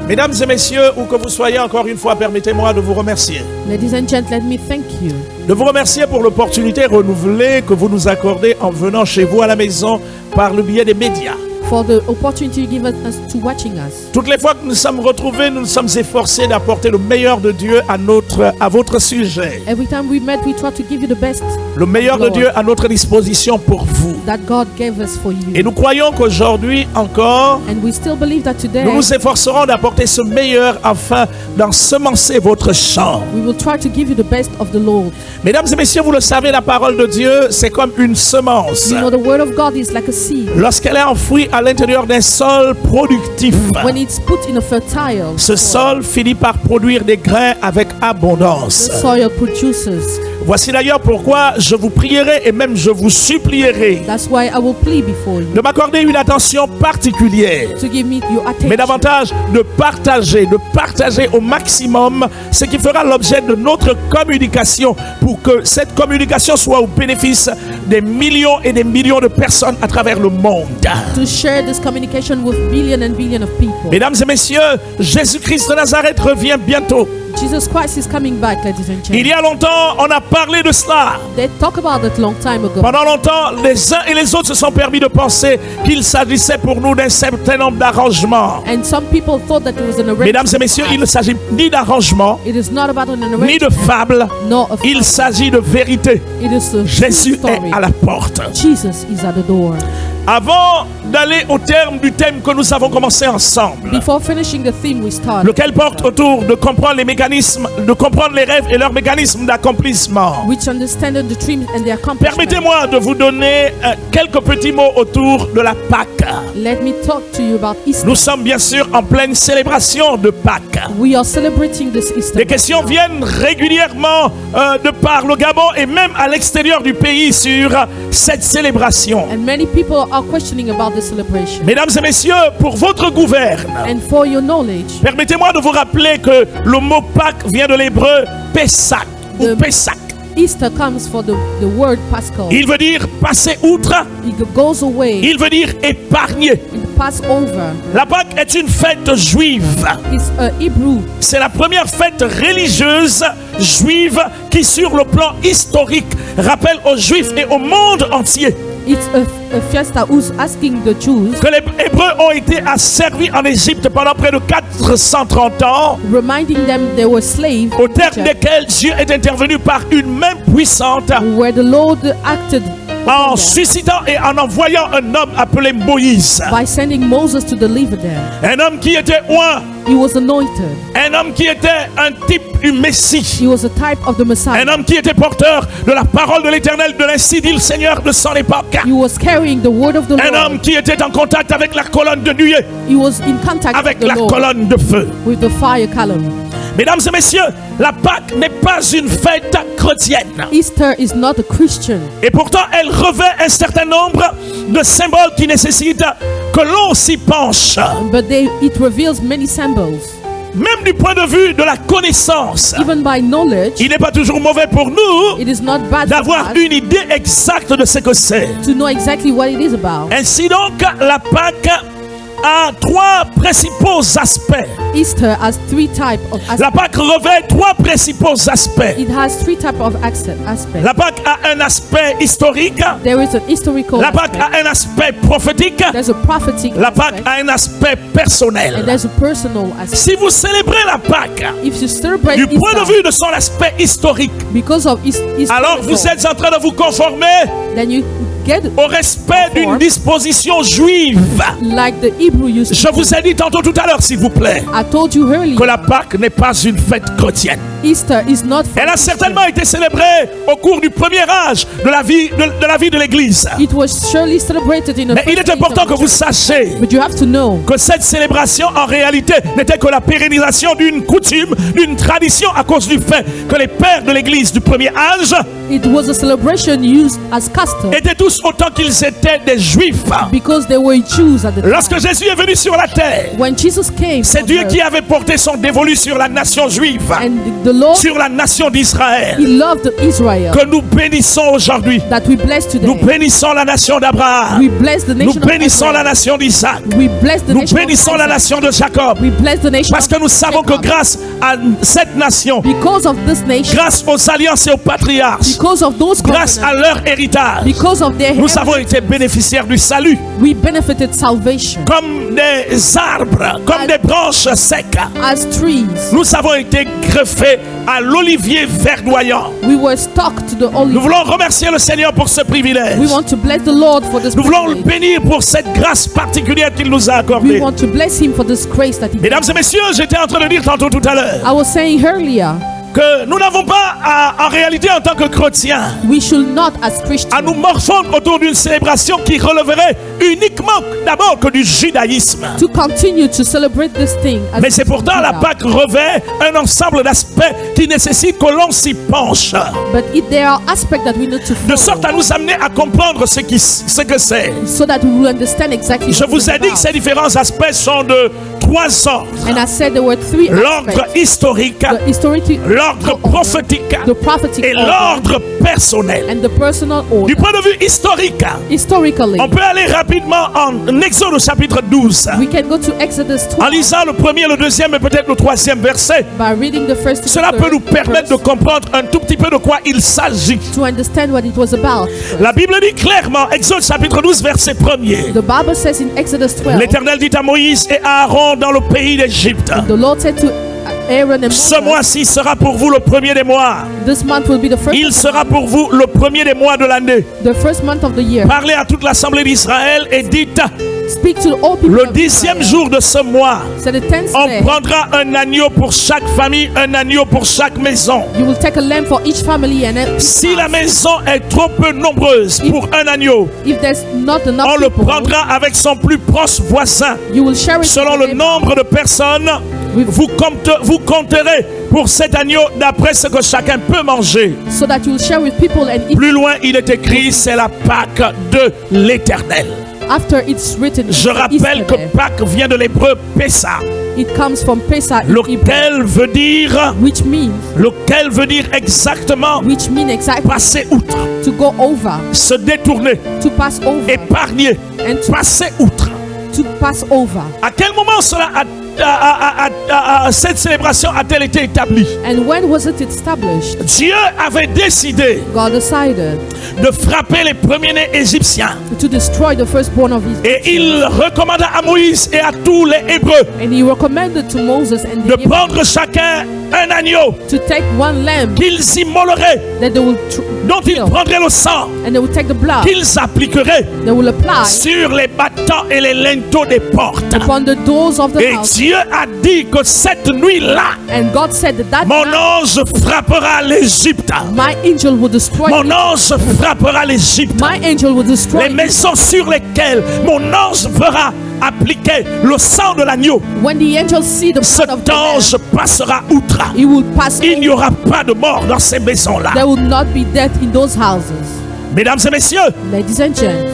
Mesdames et messieurs, où que vous soyez, encore une fois, permettez-moi de vous remercier. Ladies and gentlemen, let me thank you De vous remercier pour l'opportunité renouvelée que vous nous accordez en venant chez vous à la maison par le biais des médias. for the opportunity you give us to watching us. Toutes les fois que nous sommes retrouvés, nous nous sommes efforcés d'apporter le meilleur de Dieu à votre sujet. Every time we met, we try to give you the best Le meilleur de Lord. Dieu à notre disposition pour vous. that God gave us for you. Et nous croyons qu'aujourd'hui encore, And we still believe that today nous nous efforcerons d'apporter ce meilleur afin d'ensemencer votre champ. we will try to give you the best of the Lord. Mesdames et messieurs, vous le savez, la parole de Dieu, c'est comme une semence. You know, the word of God is like a seed. Lorsqu'elle est enfouie à l'intérieur d'un sol productif, When it's put in a fertile ce sol finit par produire des grains avec abondance. the soil produces. Voici d'ailleurs pourquoi je vous prierai et même je vous supplierai That's why I will plead before you de m'accorder une attention particulière, to give me your attention. mais davantage de partager au maximum ce qui fera l'objet de notre communication pour que cette communication soit au bénéfice des millions et des millions de personnes à travers le monde. To share this communication with billion and billion of people. Mesdames et messieurs, Jésus-Christ de Nazareth revient bientôt. Jesus Christ is coming back, ladies and Il gentlemen. y a longtemps, on a parlé de cela. They talk about it long time ago. Pendant longtemps, les uns et les autres se sont permis de penser qu'il s'agissait pour nous d'un certain nombre d'arrangements. And some people thought that it was an arrangement. Mesdames et messieurs, il ne s'agit ni d'arrangements, It is not about an arrangement. ni de fables. Nor a Il s'agit de vérité. It is a Jésus story. est à la porte. Jesus is at the door. Avant d'aller au terme du thème que nous avons commencé ensemble, Before finishing the theme we started, lequel porte autour de comprendre les mécanismes, de comprendre les rêves et leurs mécanismes d'accomplissement, which understand the dreams and their accomplishments. permettez-moi de vous donner quelques petits mots autour de la Pâque. Let me talk to you about Easter. Nous sommes bien sûr en pleine célébration de Pâques. We are celebrating this Easter. Des questions viennent régulièrement de par le Gabon et même à l'extérieur du pays sur cette célébration. And many people are questioning about this celebration. Mesdames et messieurs, pour votre gouverne, And for your knowledge, permettez-moi de vous rappeler que le mot Pâques vient de l'hébreu Pessach ou De- Pessach. Easter comes for the word Paschal. Il veut dire passer outre, It goes away. il veut dire épargner. It pass over. La Pâque est une fête juive. It's a Hebrew. C'est la première fête religieuse juive qui, sur le plan historique, rappelle aux Juifs et au monde entier It's a fiesta who's asking the Jews, que les Hébreux ont été asservis en Égypte pendant près de 430 ans, reminding them they were slaves, au terme desquels Dieu est intervenu par une main puissante where the Lord acted en upon them suscitant et en envoyant un homme appelé Moïse. by sending Moses to deliver them. Un homme qui était oint, He was anointed. un homme qui était un type du Messie. He was a type of the Messiah. Un homme qui était porteur de la parole de l'Éternel, de l'ainsi dit le Seigneur de son époque. He was carrying the word of the Un homme Lord. qui était en contact avec la colonne de nuée, He was in contact avec with la the Lord colonne de feu. with the fire column. Mesdames et messieurs, la Pâque n'est pas une fête chrétienne. Easter is not a Christian, Et pourtant, elle revêt un certain nombre de symboles qui nécessitent que l'on s'y penche. but it reveals many symbols. Même du point de vue de la connaissance, Even by knowledge, il n'est pas toujours mauvais pour nous it is not bad for d'avoir us une idée exacte de ce que c'est. to know exactly what it is about. Ainsi donc, la Pâque a trois principaux aspects. Easter has three types of La aspects. Pâque revêt trois principaux aspects. It has three types of aspects. La Pâque a un aspect historique. There is an historical La Pâque aspect. a un aspect prophétique. There's a prophetic La Pâque aspect. a un aspect And personnel. there's a personal aspect. Si vous célébrez la Pâque If you celebrate du point de Easter vue de son aspect historique, because of alors vous historical, êtes en train de vous conformer then you get au respect d'une disposition juive. like the Hebrew used to Je vous ai dit tantôt tout à l'heure, s'il vous plaît, I told you earlier, que la Pâque n'est pas une fête chrétienne. Easter is not for Elle a Christians. certainement été célébrée au cours du premier âge de la vie de l'Église. It was surely celebrated in the Mais il first est age important of que the vous church. sachiez But you have to know que cette célébration en réalité n'était que la pérennisation d'une coutume, d'une tradition à cause du fait que les pères de l'Église du premier âge it was a celebration used as custom étaient tous autant qu'ils étaient des Juifs. because they were Jews at the Lorsque time. Jésus est venu sur la terre, When Jesus came, c'est on Dieu earth, qui avait porté son dévolu sur la nation juive, and the Lord, sur la nation d'Israël, He loved Israel, que nous bénissons aujourd'hui. that we bless today. Nous bénissons la nation d'Abraham. We bless the Nous nation of bénissons la Israel. nation d'Isaac. We bless the Nous nation of bénissons la Isaac. nation de Jacob. We bless the nation Parce que nous of savons que Jacob. grâce à cette nation, Because of this nation, grâce aux alliances et aux patriarches, because of those grâce à covenants, leur héritage, because of their nous heritage, avons été bénéficiaires du salut. we benefited salvation Comme des arbres, comme des branches secs, as trees. nous avons été greffés à l'olivier verdoyant. We were stuck to the Nous olive. voulons remercier le Seigneur pour ce privilège. We want to bless the Lord for this Nous voulons le privilege. bénir pour cette grâce particulière qu'il nous a We accordée. want to bless Him for this grace that He Mesdames et messieurs, j'étais en train de dire tantôt tout à l'heure I was saying earlier, que nous n'avons pas en réalité en tant que chrétiens we should not as à Christians nous morfondre autour d'une célébration qui releverait uniquement d'abord que du judaïsme. to continue to celebrate this thing. As Mais c'est pourtant la Pâque revêt un ensemble d'aspects qui nécessitent que l'on s'y penche, But there are aspects that we need to de sorte follow à nous amener à comprendre ce que c'est. so that we will understand exactly Je what vous it's ai dit que about. ces différents aspects sont de trois ordres. And I said there were three L'ordre aspects: historique, the historical l'ordre order, prophétique the prophetic et order, l'ordre personnel. and the personal order. Du point de vue historique, Historically, on peut aller rapidement en Exode au chapitre 12, we can go to Exodus en 12 lisant le premier, le deuxième et peut-être le troisième verset. by reading the first and Cela the peut nous third permettre de verse comprendre un tout petit peu de quoi il s'agit. to understand what it was about. La Bible dit clairement, Exode chapitre 12, verset 1er. The Bible says in Exodus 12, L'Éternel dit à Moïse et à Aaron dans le pays d'Égypte: the Lord said to Aaron and ce Moses, mois-ci sera pour vous le premier des mois. this month will be the first, Il sera pour vous le premier des mois de l'année. the first month of the year. Parlez à toute l'assemblée d'Israël et dites: Speak to all people le of 10e Israel. jour de ce mois, So the 10th on day, prendra un agneau pour chaque famille, un agneau pour chaque maison. you will take a lamb for each family, and each Si la house. maison est trop peu nombreuse pour un agneau, If there's not on enough le people, prendra avec son plus proche voisin. you will share it Selon with le the neighbor. nombre de personnes, vous compterez pour cet agneau d'après ce que chacun peut manger. so that you will share with people, and if Plus loin, il est écrit, c'est la Pâque de l'Éternel. after it's written, Je rappelle que Pâque vient de l'hébreu Pessah, it comes from Pesach, in Hebrew, lequel veut dire exactement which mean exactly passer outre, to go over, se détourner, to pass over, épargner, and passer outre. to pass over. À quel moment cette célébration a-t-elle été établie? And when was it established? Dieu avait décidé God decided de frapper les premiers-nés égyptiens. to destroy the firstborn of Israel. Et il recommanda à Moïse et à tous les Hébreux And he recommended to Moses and de the Hebrews prendre chacun un agneau to take one lamb qu'ils immoleraient, that they will dont ils kill, prendraient le sang, and they will take the blood, qu'ils appliqueraient they will apply sur les battants et les linteaux des portes. upon the doors of the Et house. Dieu a dit que cette nuit-là, And God said that mon night, ange frappera l'Égypte. my angel will destroy Mon it. ange frappera l'Égypte. My angel will destroy Les it. maisons sur lesquelles mon ange fera appliquer le sang de l'agneau, When the angels see the blood cet of the ange lamb, passera outre. he will pass Il n'y over. aura pas de mort dans ces maisons-là. There will not be death in those houses. Mesdames et messieurs, Ladies and gents,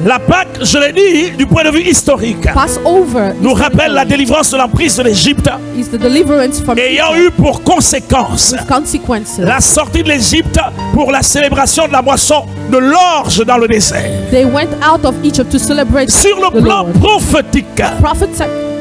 La Pâque, je l'ai dit, du point de vue historique, Passover nous rappelle la délivrance de l'emprise de l'Égypte, is the deliverance from ayant Egypt eu pour conséquence with consequences. la sortie de l'Égypte pour la célébration de la moisson de l'orge dans le désert. They went out of Egypt to celebrate Sur le the plan Lord. prophétique,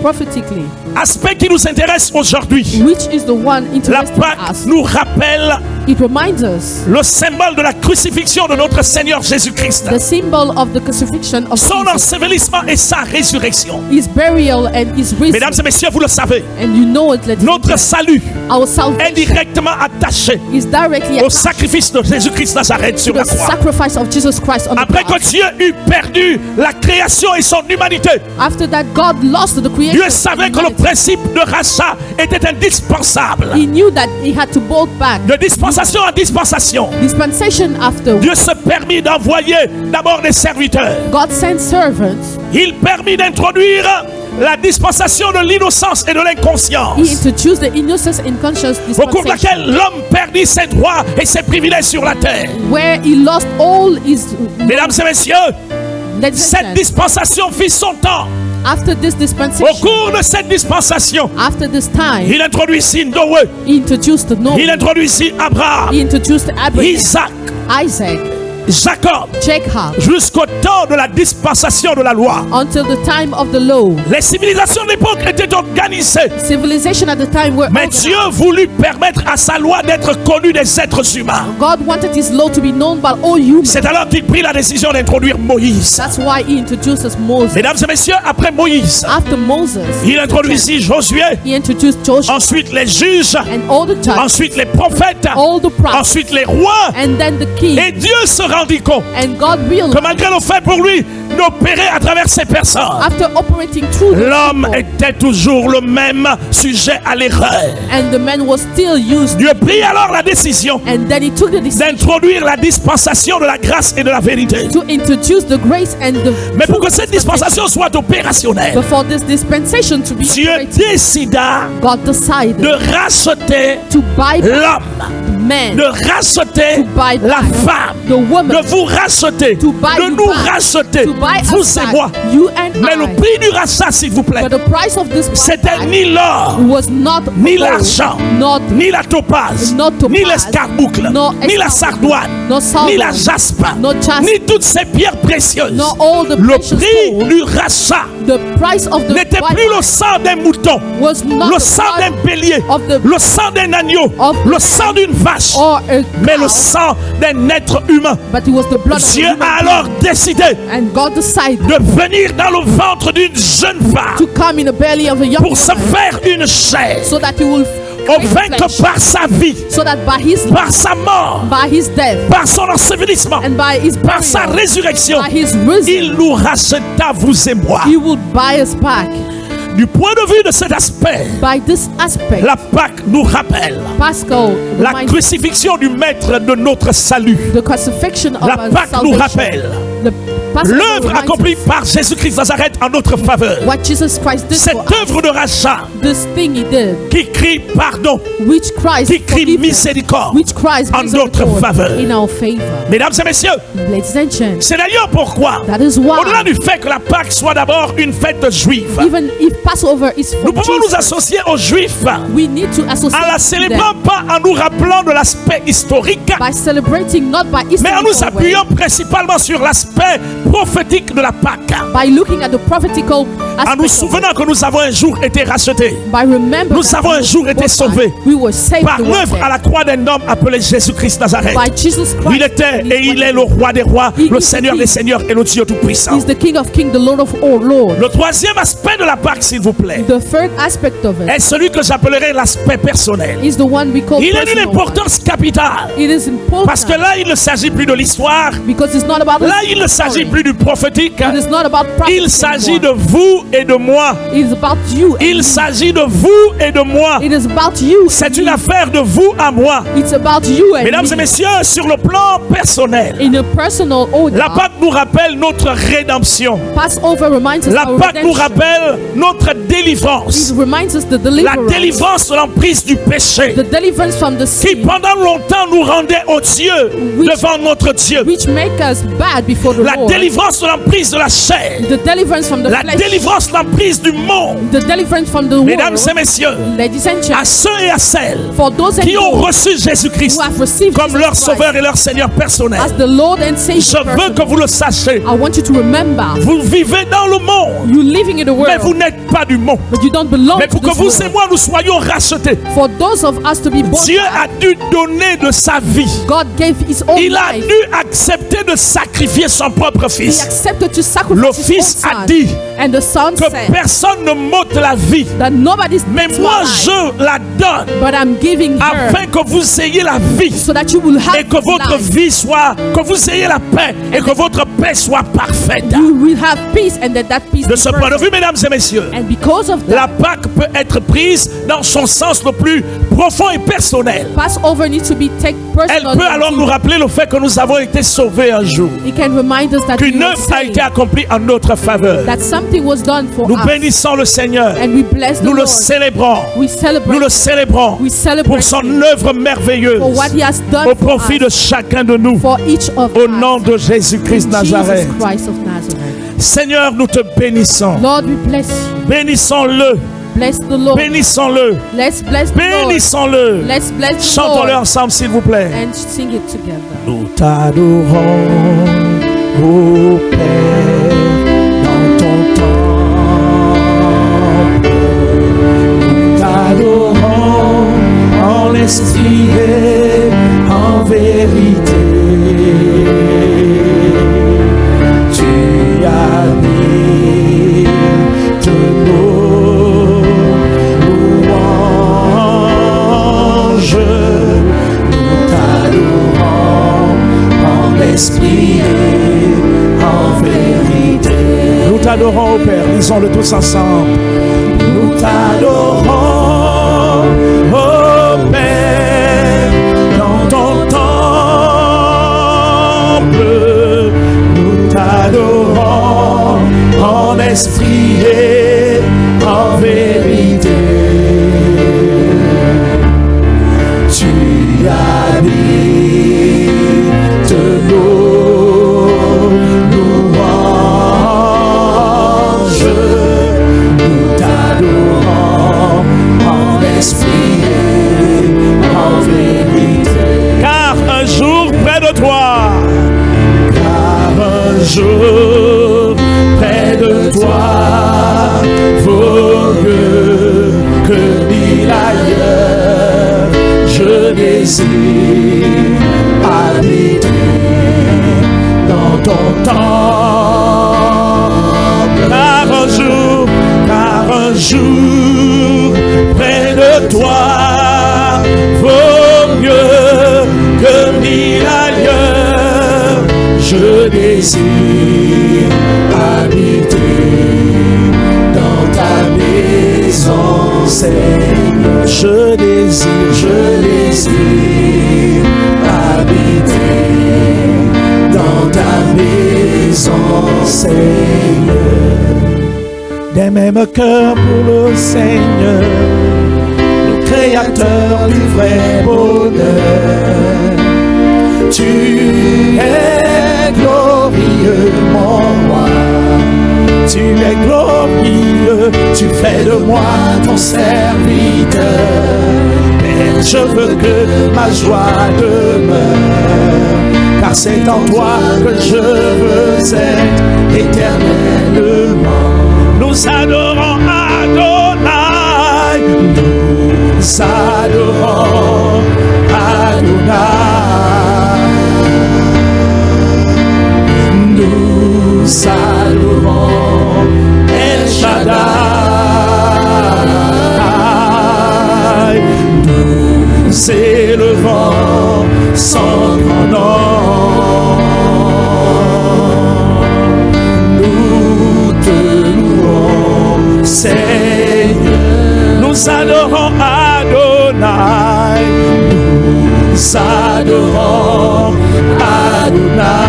Prophetically, aspect qui nous intéresse aujourd'hui, which is the one la interesting Pâque us. nous rappelle It reminds us le symbole de la crucifixion de notre Seigneur Jésus-Christ, the symbol of the crucifixion of son Jesus, ensevelissement et sa résurrection. his burial and his reason. Mesdames et messieurs, vous le savez, And you know it, ladies and notre gentlemen. salut Our est salvation directement attaché is directly au attached sacrifice de Jésus-Christ Nazareth to sur la the croix. sacrifice of Jesus Christ on the Après que cross. Dieu eut perdu la création et son humanité, After that, God lost the creation. Dieu savait que le humanity. principe de rachat était indispensable. He knew that he had to bolt back. De dispensation en dispensation, Dispensation after, Dieu se permit d'envoyer d'abord des serviteurs. God sent servants. Il permit d'introduire la dispensation de l'innocence et de He l'inconscience, introduced the innocence and conscience au cours de dispensation, laquelle l'homme perdit ses droits et ses privilèges sur la terre. where he lost all his. Mesdames et messieurs, Ladies and cette gentlemen, dispensation fit son temps. after this Au dispensation, cours de cette dispensation, after this time, il introduisit Noé, he introduced Noah. il introduisit Abraham, He introduced Abraham, Isaac, Isaac, Jacob, Jacob, jusqu'au temps de la dispensation de la loi. until the time of the law. Les civilisations de l'époque étaient organisées, Civilization at the time were mais organized. Dieu voulut permettre à sa loi d'être connue des êtres humains. God wanted his law to be known by all humans. C'est alors qu'il prit la décision d'introduire Moïse. That's why he introduces Moses. Mesdames et messieurs, après Moïse, After Moses, il introduisit Josué, he introduced Joshua ensuite les juges, and all the judges, ensuite les prophètes, all the prophets, ensuite les rois. and then the king. Et Dieu se rendit compte And God realized, que malgré le fait pour lui d'opérer à travers ces personnes, after operating through the l'homme people, était toujours le même, sujet à l'erreur. and the man was still used, Dieu prit alors la décision and then he took the decision d'introduire la dispensation de la grâce et de la vérité. to introduce the grace and the Mais pour que true cette dispensation soit opérationnelle, But for this dispensation to be Dieu operated, décida God decided de racheter to buy back l'homme, man, de racheter to buy la back femme, the woman, de vous racheter, to buy de you nous back, racheter, to buy vous us et back, moi. you and Mais le I. prix du rachat, s'il vous plaît, But the price of this c'était buyback ni l'or, was not ni gold, l'argent, not ni la topaze, Not topaz, ni l'escarboucle, no ni la escarboucle, sardoine, no sardine, ni la jaspe, no jaspe, ni toutes ces pierres précieuses. no all the Le precious prix gold. du rachat The price of the n'était plus le buyback sang d'un mouton, was not le the sang blood d'un bélier, of the le sang d'un agneau, of le man sang d'une vache, or a mais le cow, sang d'un être humain. but it was the blood of a Dieu human a alors décidé being. And God decided de venir dans le ventre d'une jeune femme to come in the belly of a young pour se woman faire une chair, so that he will afin create que flesh, par sa vie, so that by his par sa mort, by his death par son ensevelissement, and by his par sa burial, résurrection, by his risen, il nous racheta, vous et moi. he will buy us back. Du point de vue de cet aspect, By this aspect, la Pâque nous rappelle Pascal la reminds crucifixion du Maître de notre salut. the crucifixion of La our Pâque nous salvation. rappelle The Pascal l'œuvre reminds accomplie us par Jésus-Christ Nazareth en notre faveur. what Jesus Christ did Cette for us. œuvre de rachat This thing he did, qui crie pardon, which Christ qui crie forgiveness, miséricorde which Christ en notre misericord faveur. in our favor. Mesdames et messieurs, Ladies and gentlemen, c'est d'ailleurs pourquoi, that is why au-delà du fait que la Pâque soit d'abord une fête juive, even if Passover is for nous pouvons Jews, nous associer aux Juifs we need to associate en la to them célébrant pas en nous rappelant de l'aspect historique, by celebrating not by mais en nous historical way, appuyant principalement sur l'aspect prophétique de la Pâque, by looking at the prophetical en aspect nous of it, souvenant que nous avons un jour été rachetés by remembering Nous that avons un we jour were été bought sauvés back. We were saved par the one l'œuvre day. à la croix d'un homme appelé Jésus-Christ Nazareth. By Jesus Christ. Il était He et il was- est le roi des rois, He le is the Seigneur King. des seigneurs et le Dieu tout-puissant. He's the King of Kings, the Lord of all Lords. Le troisième aspect de la Pâque, s'il vous plaît, The third aspect of it est celui que j'appellerai l'aspect personnel. is the one we call Il est d'une personal. importance capitale It is important parce que là, il ne s'agit plus de l'histoire, because it's not about là, il ne s'agit story. plus du prophétique, It is not about prophecy il s'agit de anymore. vous et de moi. It is about you. Il s'agit de vous et de moi. It is about you. C'est une affaire de vous à moi. It's about you and Mesdames et me. messieurs, sur le plan personnel, In a personal order, la Pâque nous rappelle notre rédemption. Passover reminds us La our Pâque nous redemption. rappelle notre It délivrance. reminds us the La deliverance. délivrance de l'emprise du péché The deliverance from the qui sin, pendant longtemps nous rendait odieux Which- devant notre Dieu. which make us bad before the La Lord. délivrance délivrance de l'emprise de la chair, the deliverance from the la flesh, délivrance de l'emprise du monde. the deliverance from the Mesdames world. et messieurs, Ladies and à gentlemen, ceux et à celles for those qui ont who reçu Jésus-Christ have received comme Jesus leur Christ sauveur et leur Seigneur personnel, as the Lord and je Savior veux que personal, vous le sachiez. I want you to remember, Vous vivez dans le monde, you living in the mais vous world, n'êtes pas du monde. but you don't belong Mais to pour que this vous et world. moi nous soyons rachetés, For those of us to be born, Dieu a dû donner de sa vie. God gave His own Il a life. dû accepter de sacrifier son propre He fils. accepted to Le sacrifice His fils own a son. dit And the son que said personne ne m'ôte la vie, that nobody's mais takes moi my life, je la donne but I'm giving her afin que vous ayez la vie so that you will have et que votre life. vie soit, que vous ayez la paix et que votre paix soit parfaite. You will have peace, and that peace De is ce point de perfect. vue, mesdames et messieurs, And because of la that, Pâque peut être prise dans son sens le plus profond et personnel. Passover needs to be taken Elle personally. peut alors nous rappeler le fait que nous avons été sauvés un jour, It can remind us that qu'une we were œuvre a saved, été accomplie en notre faveur. that something was done for Nous us, bénissons le Seigneur, and we bless the nous le Lord. célébrons, We celebrate nous le célébrons We celebrate pour son him œuvre merveilleuse for what He has done au for profit us, de chacun de nous, for each of au us. nom de Jésus-Christ In Nazareth. Jesus Christ of Nazareth. Seigneur, nous te bénissons. Lord, we bless you. Bénissons-le, Bless the Lord. bénissons-le, Let's bless the Lord. bénissons-le. Let's bless the Chantons-le Lord ensemble, s'il vous plaît. and sing it together. Nous t'adorons, ô Père, dans ton temple. Nous t'adorons en esprit et en vérité. Tu habites nos louanges. Nous t'adorons en esprit et en vérité. Nous t'adorons, ô Père, disons-le tous ensemble. Nous t'adorons, ô Père, dans ton temple. Nous t'adorons en esprit et en vérité. Tu habites nos louanges. Nous t'adorons en esprit et en vérité. Car un jour près de toi, car un jour près de toi vaut mieux que mille ailleurs. Je désire habiter dans ton temple. Car un jour près de toi vaut mieux que mille ailleurs. Je désire habiter dans ta maison, Seigneur. Je désire habiter dans ta maison, Seigneur. Des mêmes cœurs pour le Seigneur, le créateur du vrai bonheur. Tu es glorieux, mon roi. Tu es glorieux, tu fais de moi ton serviteur. Père, je veux que ma joie demeure, car c'est en toi que je veux être éternellement. Nous adorons Adonai, nous adorons Adonai. Nous adorons El Shaddai. Nous élevons son grand nom. Nous te louons, Seigneur. Nous adorons Adonai. Nous adorons Adonai.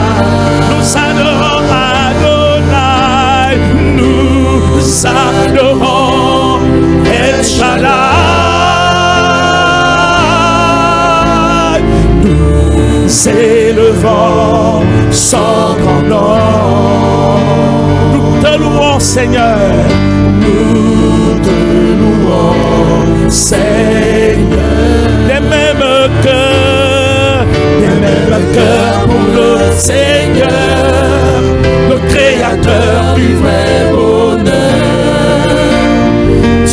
Nous adorons Adonai. Nous adorons El Shaddai. Nous élevons son grand nom. louons, Seigneur. Nous te louons, Seigneur. Des mêmes cœurs pour le Seigneur, le Créateur du vrai bonheur.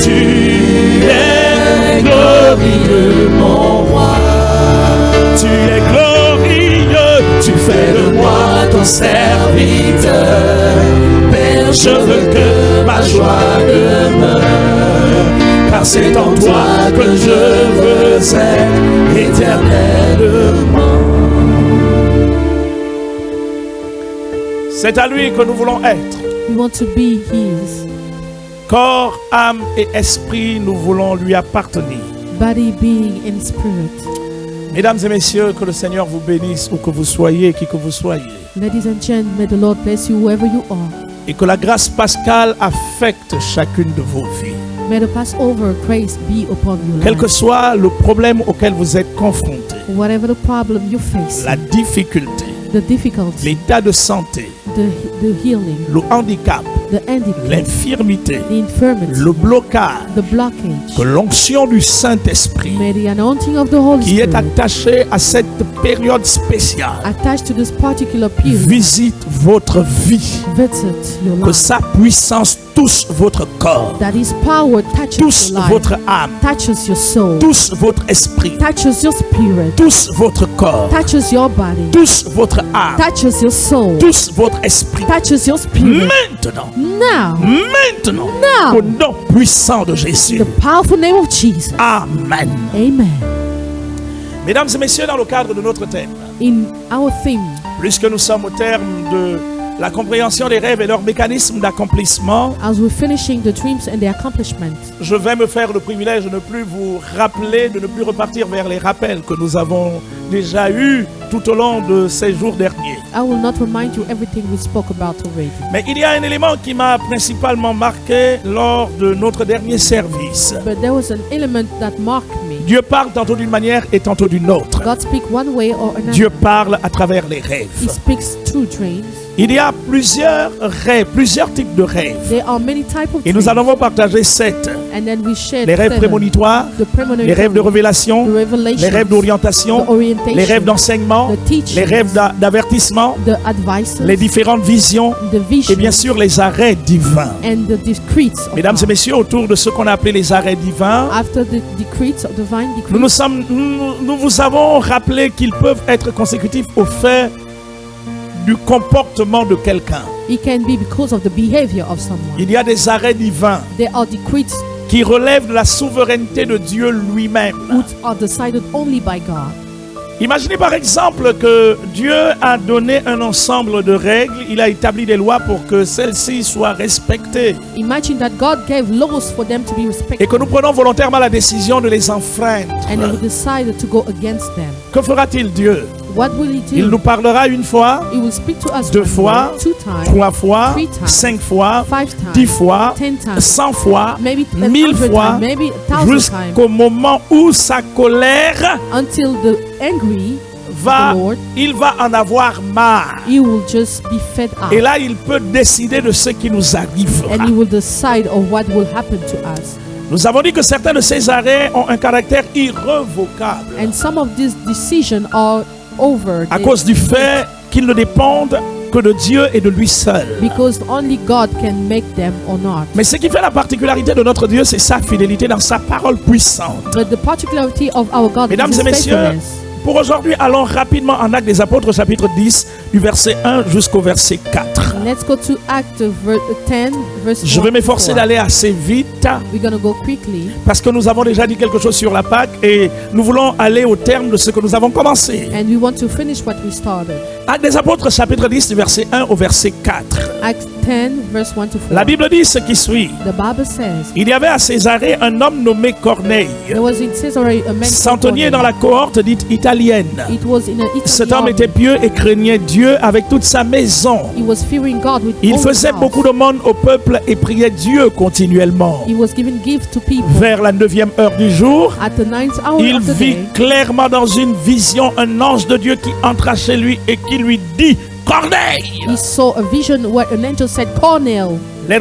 Tu es glorieux, mon roi. Tu es glorieux, tu fais de moi ton serviteur. Père, je veux que ma joie demeure, car c'est en toi que je veux être éternellement. C'est à lui que nous voulons être. We want to be His. Corps, âme et esprit, nous voulons lui appartenir. Body, being, and spirit. Mesdames et messieurs, que le Seigneur vous bénisse où que vous soyez, qui que vous soyez. Ladies and gentlemen, may the Lord bless you wherever you are. Et que la grâce pascale affecte chacune de vos vies. May the Passover grace be upon you. Quel que soit le problème auquel vous êtes confrontés, Whatever the problem you face, la difficulté, the difficulty, l'état de santé, the healing, le handicap, the handicap, l'infirmité, the infirmity, le blocage, the blockage, que l'onction du Saint-Esprit may the anointing of the Holy qui est Spirit attaché à cette période spéciale attached to this particular period visite votre vie, visit your que life. sa puissance touche votre corps, That His power touches touche your life, votre âme, touches your soul, touche votre esprit, touches your spirit, touche votre corps, touches your body, touche votre âme, touches your soul, touche votre esprit. touches your spirit. Maintenant, Now, au nom puissant de Jésus. the powerful name of Jesus. Amen. Amen. Mesdames et messieurs, dans le cadre de notre thème, In our theme, puisque nous sommes au terme de la compréhension des rêves et leurs mécanismes d'accomplissement, as we're finishing the dreams and the accomplishment, je vais me faire le privilège de ne plus vous rappeler, de ne plus repartir vers les rappels que nous avons déjà eus tout au long de ces jours derniers. I will not remind you everything we spoke about already. Mais il y a un élément qui m'a principalement marqué lors de notre dernier service. But there was an element that marked me. Dieu parle tantôt d'une manière et tantôt d'une autre. God speaks one way or another. Dieu parle à travers les He rêves. speaks through dreams. Il y a plusieurs rêves, plusieurs types de rêves. There are many types of Et nous dreams. allons partager 7. And then we shared Les rêves 7. prémonitoires, The premonition, les rêves de révélation, the revelation, les rêves d'orientation, the orientation, les rêves d'enseignement, the teachings, les rêves d'avertissement, the advices, les différentes visions the visions, et bien sûr les arrêts divins. and the decrees of Mesdames et God. messieurs, autour de ce qu'on a appelé les arrêts divins, After the decrees, divine decrees, nous vous avons rappelé qu'ils peuvent être consécutifs au fait du comportement de quelqu'un. it can be because of the behavior of someone. Il y a des arrêts divins There are decrees qui relèvent de la souveraineté de Dieu lui-même. which are decided only by God. Imaginez par exemple que Dieu a donné un ensemble de règles, il a établi des lois pour que celles-ci soient respectées. Imagine that God gave laws for them to be Et respected, que nous prenons volontairement la décision de les enfreindre. and then we decided to go against them. Que fera-t-il Dieu? What will He do? Il nous parlera une fois, He will speak to us 2 one fois, way, 2 times, 3 fois, 3 times, 5 fois, 5 times, 10 fois, 10 times, 100 fois, maybe 1000 100 fois, times, maybe 1000 times, jusqu'au moment où sa colère until the angry va, the Lord, il va en avoir marre. He will just be fed up, Et là, il peut décider de ce qui nous arrivera. and He will decide of what will happen to us. Nous avons dit que certains de ces arrêts ont un caractère irrévocable And some of these decisions are over à They- cause du fait qu'ils ne dépendent que de Dieu et de lui seul. because only God can make them or not. Mais ce qui fait la particularité de notre Dieu, c'est sa fidélité dans sa parole puissante. But the particularity of our God Mesdames is et His messieurs, faithfulness. pour aujourd'hui, allons rapidement en Actes des Apôtres, chapitre 10, du verset 1 jusqu'au verset 4. Let's go to Act 10, verse Je 1 vais to m'efforcer 4. d'aller assez vite We're going to go quickly parce que nous avons déjà dit quelque chose sur la Pâque et nous voulons aller au terme de ce que nous avons commencé. and we want to finish what we started. Actes des Apôtres, chapitre 10, du verset 1 au verset 4. Acts 10, verse 1 to 4. La Bible dit ce qui suit. The Bible says, Il y avait à Césarée un homme nommé Corneille, there was in Caesarea a man called centenier dans la cohorte dite italienne. It was in an Cet Italy homme army. était pieux et craignait Dieu avec toute sa maison. He was fearing God with Il all his faisait house. beaucoup de monde au peuple et priait Dieu continuellement. He was giving gifts to people. Vers la 9e heure du jour, At the 9th hour il of the vit day, clairement dans une vision un ange de Dieu qui entra chez lui et qui lui dit: Corneille! he saw a vision where an angel said, Cornel. les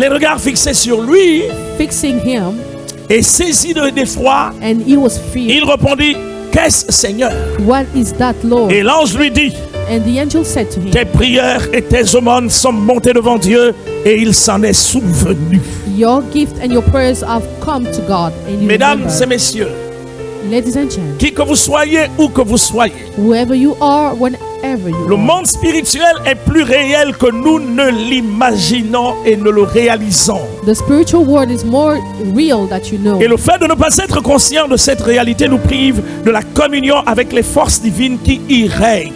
regards fixés sur lui, fixing him, et saisi d'effroi, and he was feared. il répondit, qu'est-ce, Seigneur? What is that, Lord? Et l'ange lui dit, And the angel said to him, tes prières et tes aumônes sont montées devant Dieu et il s'en est souvenu. your gift and your prayers have come to God. And you Mesdames remember. et messieurs, Ladies and gentlemen, qui que vous soyez, où que vous soyez, whoever you are, whenever you le are, monde spirituel est plus réel que nous ne l'imaginons et ne le réalisons. the spiritual world is more real that you know. Et le fait de ne pas être conscient de cette réalité nous prive de la communion avec les forces divines qui y règnent.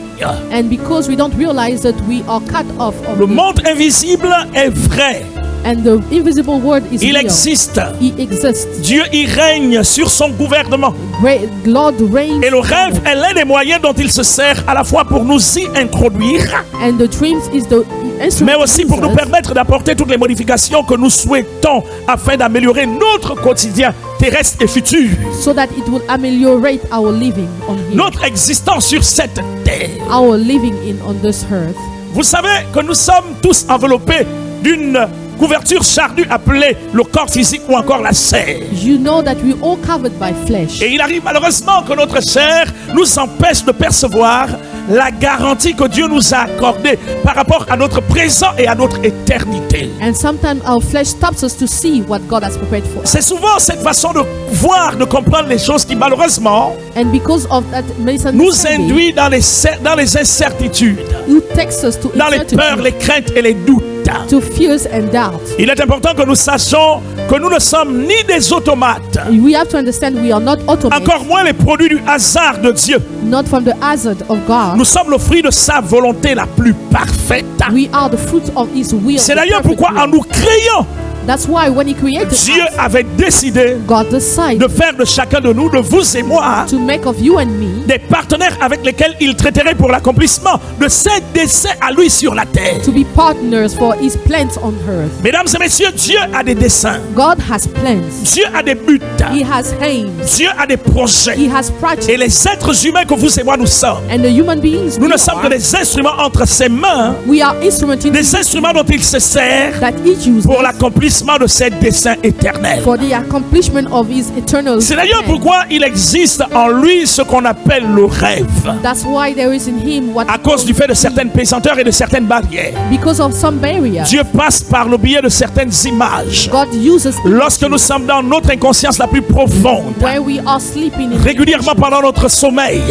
And because we don't realize that we are cut off of Le it, monde invisible est vrai. and the invisible world is Il real. existe. He exists. Dieu y règne sur son gouvernement. Lord reigns. Et le rêve est l'un des moyens dont il se sert à la fois pour nous y introduire, And the dreams is the mais instrument aussi pour nous Jesus, permettre d'apporter toutes les modifications que nous souhaitons afin d'améliorer notre quotidien terrestre et futur, so that it will ameliorate our living on here, notre existence sur cette terre. our living on this earth. Vous savez que nous sommes tous enveloppés d'une couverture charnue appelée le corps physique ou encore la chair. You know that we all covered by flesh. Et il arrive malheureusement que notre chair nous empêche de percevoir la garantie que Dieu nous a accordée par rapport à notre présent et à notre éternité. And sometimes our flesh stops us to see what God has prepared for us. C'est souvent cette façon de voir, de comprendre les choses qui malheureusement And because of that nous misunderstanding, induit dans les incertitudes, it takes us to dans les peurs, les craintes et les doutes. to fears and doubt. Il est important que nous sachions que nous ne sommes ni des automates, We have to understand we are not automated, encore moins les produits du hasard de Dieu. not from the hazard of God. Nous sommes le fruit de sa volonté la plus parfaite. We are the fruit of His will. C'est the d'ailleurs perfect pourquoi en will. nous créant, That's why when He created Dieu us, avait décidé God decided de faire de chacun de nous, de vous et moi, to make of you and me des partenaires avec lesquels il traiterait pour l'accomplissement de ses desseins à lui sur la terre. to be partners for His plans on earth. Mesdames et messieurs, Dieu a des desseins. God has plans. Dieu a des buts. He has aims. Dieu a des projets. He has projects. Et les êtres humains que vous et moi nous sommes, And the human beings, nous we ne sommes que are, des instruments entre ses mains, we are instruments in des instruments dont il se sert that He uses pour l'accomplissement de ses desseins éternels. for the accomplishment of His eternal C'est d'ailleurs plan. pourquoi il existe en lui ce qu'on appelle le rêve, That's why there is in Him what à cause du fait de certaines pesanteurs et de certaines barrières. because of some barriers. Dieu passe par le biais de certaines images. God uses Lorsque nous sommes dans notre inconscience la plus profonde, where we are sleeping in régulièrement pendant notre sommeil,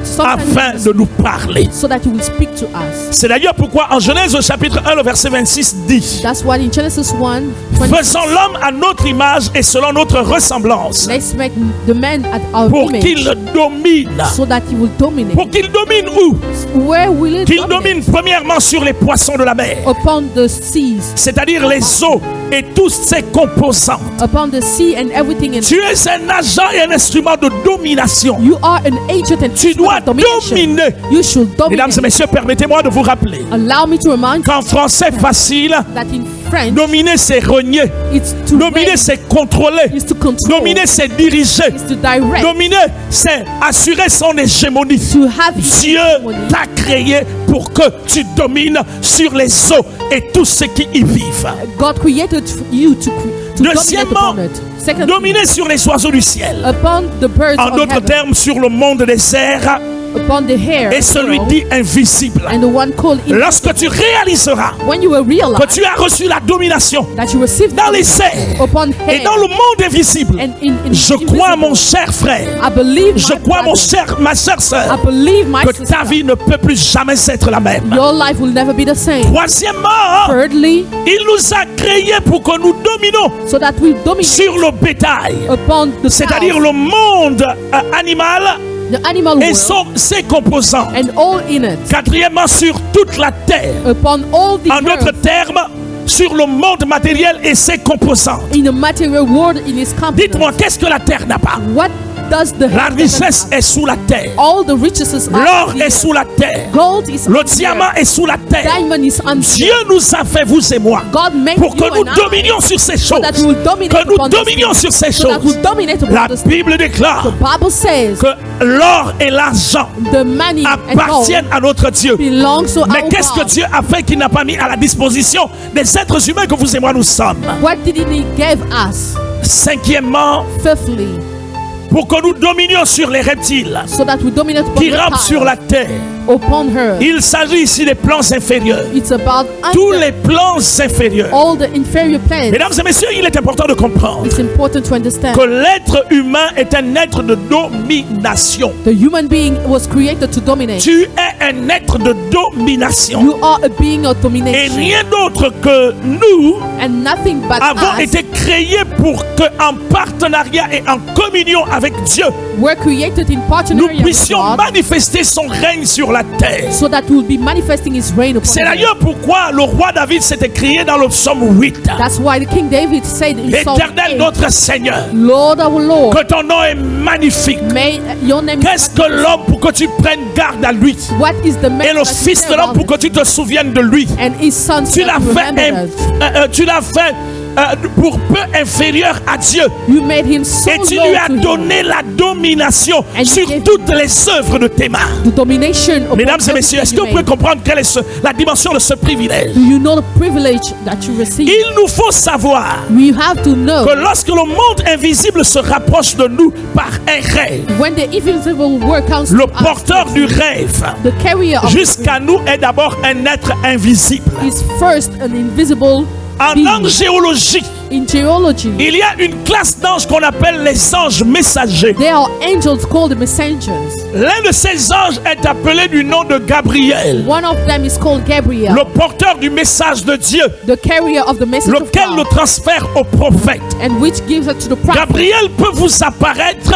sometimes afin de nous parler. so that He will speak to us. C'est d'ailleurs pourquoi en Genèse au chapitre 1, le verset 26 dit: That's why in Genesis 1, faisons l'homme à notre image et selon notre ressemblance, let's make the man at our pour image qu'il domine. so that he will dominate. Pour qu'il domine où? Where will it Qu'il dominate? domine premièrement sur les poissons de la mer, Upon the seas, c'est-à-dire les eaux et tous ses composants. upon the sea and everything in Tu es un agent et un instrument de domination. You are an agent and Tu dois instrument of domination. dominer. You should Mesdames et dominate. messieurs, permettez-moi de vous rappeler Allow me to remind qu'en français facile, that in French, dominer c'est renier, it's to dominer reign, c'est contrôler, is to control, dominer c'est diriger, is to direct, dominer c'est assurer son hégémonie. to have his Dieu hegemony. t'a créé pour que tu domines sur les eaux et tous ceux qui y vivent. God created you to dominate Deuxièmement, upon it. Secondly, dominer sur les oiseaux du ciel. upon the birds En of d'autres heaven, termes, sur le monde des airs upon the hair et celui world, dit invisible. and the one called Lorsque tu réaliseras when you will que realize tu as reçu la domination that you received dans les airs upon et hair dans le monde invisible, and in je invisible, crois, mon cher frère, I believe je my crois, brother, ma chère I sœur, believe my que sister, ta vie ne peut plus jamais être la même. your life will never be the same. Troisièmement, Thirdly, il nous a créés pour que nous dominons so that we dominate sur le bétail, upon the c'est-à-dire cows, le monde animal the animal et world, ses composants. and all in it, Quatrièmement, sur toute la terre. upon all the En d'autres earth, termes, sur le monde matériel et ses composants. in the material world, in His Dites-moi, company. qu'est-ce que la terre n'a pas? What does the La richesse est sous la terre. all the riches are L'or in the est earth. sous la terre. Gold is Le under the diamant earth. est sous la terre. Diamond is under the Dieu earth. nous a fait, vous et moi, God made pour que you nous and I, dominions sur ces choses. that we will dominate Que nous upon these dominions things, sur ces so that we choses. dominate upon La those things. Bible déclare The Bible says que l'or et l'argent the money and gold appartiennent à notre Dieu. belongs to Mais our qu'est-ce que God. Dieu a fait qu'il n'a pas mis à la disposition des êtres humains que vous et moi nous sommes? What did He give us? Cinquièmement, Fifthly, pour que nous dominions sur les reptiles so that we dominate upon qui the rampent sur la terre. upon her. Il s'agit ici des plans inférieurs. It's about Tous under les plans inférieurs. all the inferior plans. Mesdames et messieurs, il est important de comprendre It's important to understand que l'être humain est un être de domination. the human being was created to dominate. Tu es un être de domination. You are a being of Et domination, rien d'autre que nous and nothing but avons us été créés pour que, en partenariat et en communion avec Dieu, were created in nous partnership with puissions God, manifester son règne sur la terre. so that we will be manifesting His reign upon C'est the earth. d'ailleurs pourquoi le roi David s'est écrié dans le psaume 8. That's why the King David said in Psalm Éternel 8, notre Seigneur, Lord our Lord, que ton nom est magnifique. may your name Qu'est-ce que l'homme pour que tu prennes garde à lui? what is the man Et le that you fils de care l'homme pour about? que tu te souviennes de lui? And his son Tu l'as fait, tu l'as fait pour peu inférieur à Dieu. you made him so Et tu low lui as to him. donné la domination And you sur gave toutes les œuvres de tes mains. The domination upon Mesdames et messieurs, est-ce que vous everything pouvez comprendre quelle est la dimension de ce privilège? you made. Do you know the privilege that you receive? Il nous faut savoir We have to know que lorsque le monde invisible se rapproche de nous par un rêve, when the invisible word comes le to us, porteur du rêve the carrier of jusqu'à nous est d'abord un être invisible. is first an invisible En being. angéologie, In geology, il y a une classe d'anges qu'on appelle les anges messagers. there are angels called the messengers. L'un de ces anges est appelé du nom de Gabriel, One of them is called Gabriel, le porteur du message de Dieu, the carrier of the message of lequel le God, transfère au prophète. and which gives it to the prophet. Gabriel peut vous apparaître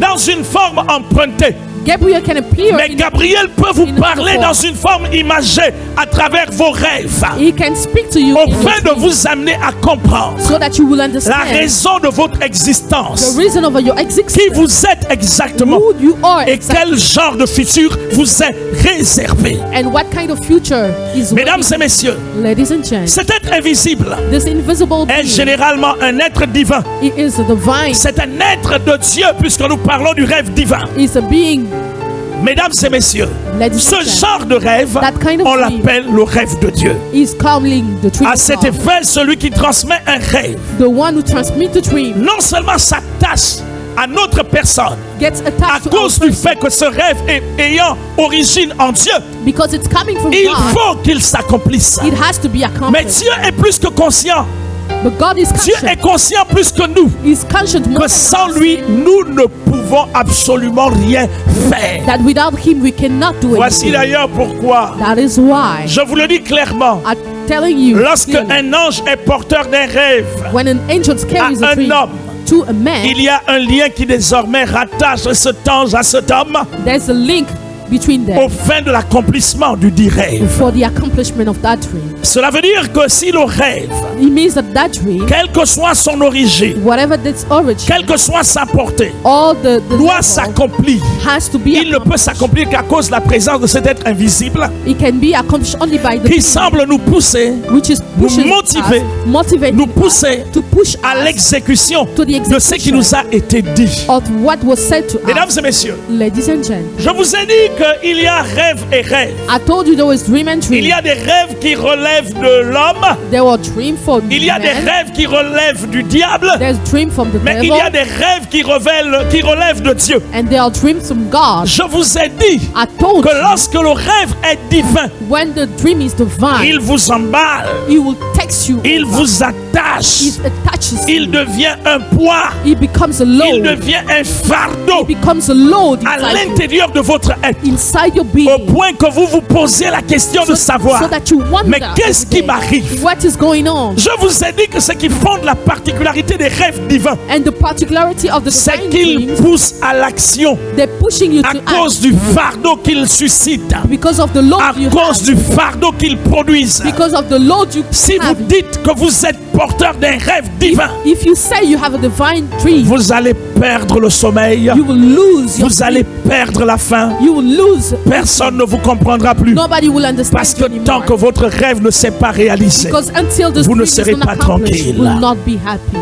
dans une forme empruntée, Gabriel can appear mais in Gabriel peut vous in a parler form. dans une forme imagée à travers vos rêves, He can speak to you in your afin de dreams, vous amener à comprendre so that you will la understand raison de votre the existence, reason of your existence, qui vous êtes exactement, who you are et exactly, quel genre de futur vous est réservé. and what kind of future is Mesdames et waiting. messieurs, Ladies and gents, cet être invisible this invisible est being, généralement un être divin. it is divine, C'est un être de Dieu puisque nous parlons du rêve divin. is a being. Mesdames et messieurs, Ladies ce and gents, genre de rêve, that kind of on dream l'appelle le rêve de Dieu. is calling the dream À of cet God. effet, celui qui transmet un rêve, The one who transmits the dream non seulement s'attache à notre personne, gets à attached to our cause du person fait que ce rêve est ayant origine en Dieu, because it's coming from il God. faut qu'il s'accomplisse. It has to be Mais accomplished. Dieu est plus que conscient. But God is Dieu est conscient. conscient plus que nous. He's conscient more Que than sans us, lui, nous ne pouvons absolument rien faire. that without Him we cannot do Voici anything. d'ailleurs pourquoi, That is why je vous le dis clairement, I'm telling you, lorsque clearly, un ange est porteur d'un rêve when an angel carries à a un dream homme, to a man, il y a un lien qui désormais rattache cet ange à cet homme there's a link between them au fin de l'accomplissement du dit rêve. for the accomplishment of that dream. Cela veut dire que si le rêve, It means that that dream, quelle que soit son origine, whatever its origin, quelle que soit sa portée, all the doit level s'accomplir. has to be Il ne peut accomplished. s'accomplir qu'à cause de la présence de cet être invisible It can be accomplished only by the qui dream, semble nous pousser which is nous pushing motiver, us, motivating nous us pousser to push à us l'exécution to the de ce qui execution nous a été dit. of what was said to Mesdames us. et messieurs, Ladies and gentlemen, je vous ai dit qu'il y a rêve et rêve. I told you there was dream and Il y dream. a des rêves qui relèvent de l'homme, There were dream for il y a des man. rêves qui relèvent du diable, There's dream from the mais il devil, y a des rêves qui relèvent de Dieu. and there are dreams from God. Je vous ai dit I told que you, lorsque le rêve est divin, when the dream is divine, il vous emballe, He will text you. il over. vous attache, He attaches il you. devient un poids, He becomes a il load. devient un He fardeau becomes a load à inside you. l'intérieur de votre être, Inside your au being. point que vous vous posez la question de savoir, So that you wonder, mais qu'est-ce qui every day, m'arrive? what is going on? Je vous ai dit que ce qui fonde la particularité des rêves divins, And the particularity of the c'est divine qu'ils dreams, poussent à l'action they're pushing you à to cause act du fardeau qu'ils suscitent, because of the load à you cause have, du fardeau qu'ils produisent. because of the load you Si vous have. dites que vous êtes porteur d'un rêve divin, If you say you have a divine dream, vous allez perdre le sommeil, you will lose your vous allez perdre la faim. you will lose. Personne ne vous comprendra plus. Nobody will understand Parce que you tant anymore. que votre rêve ne s'est pas réalisé, Because until this vous ne dream is serez not pas accomplished, tranquille. you will not be happy.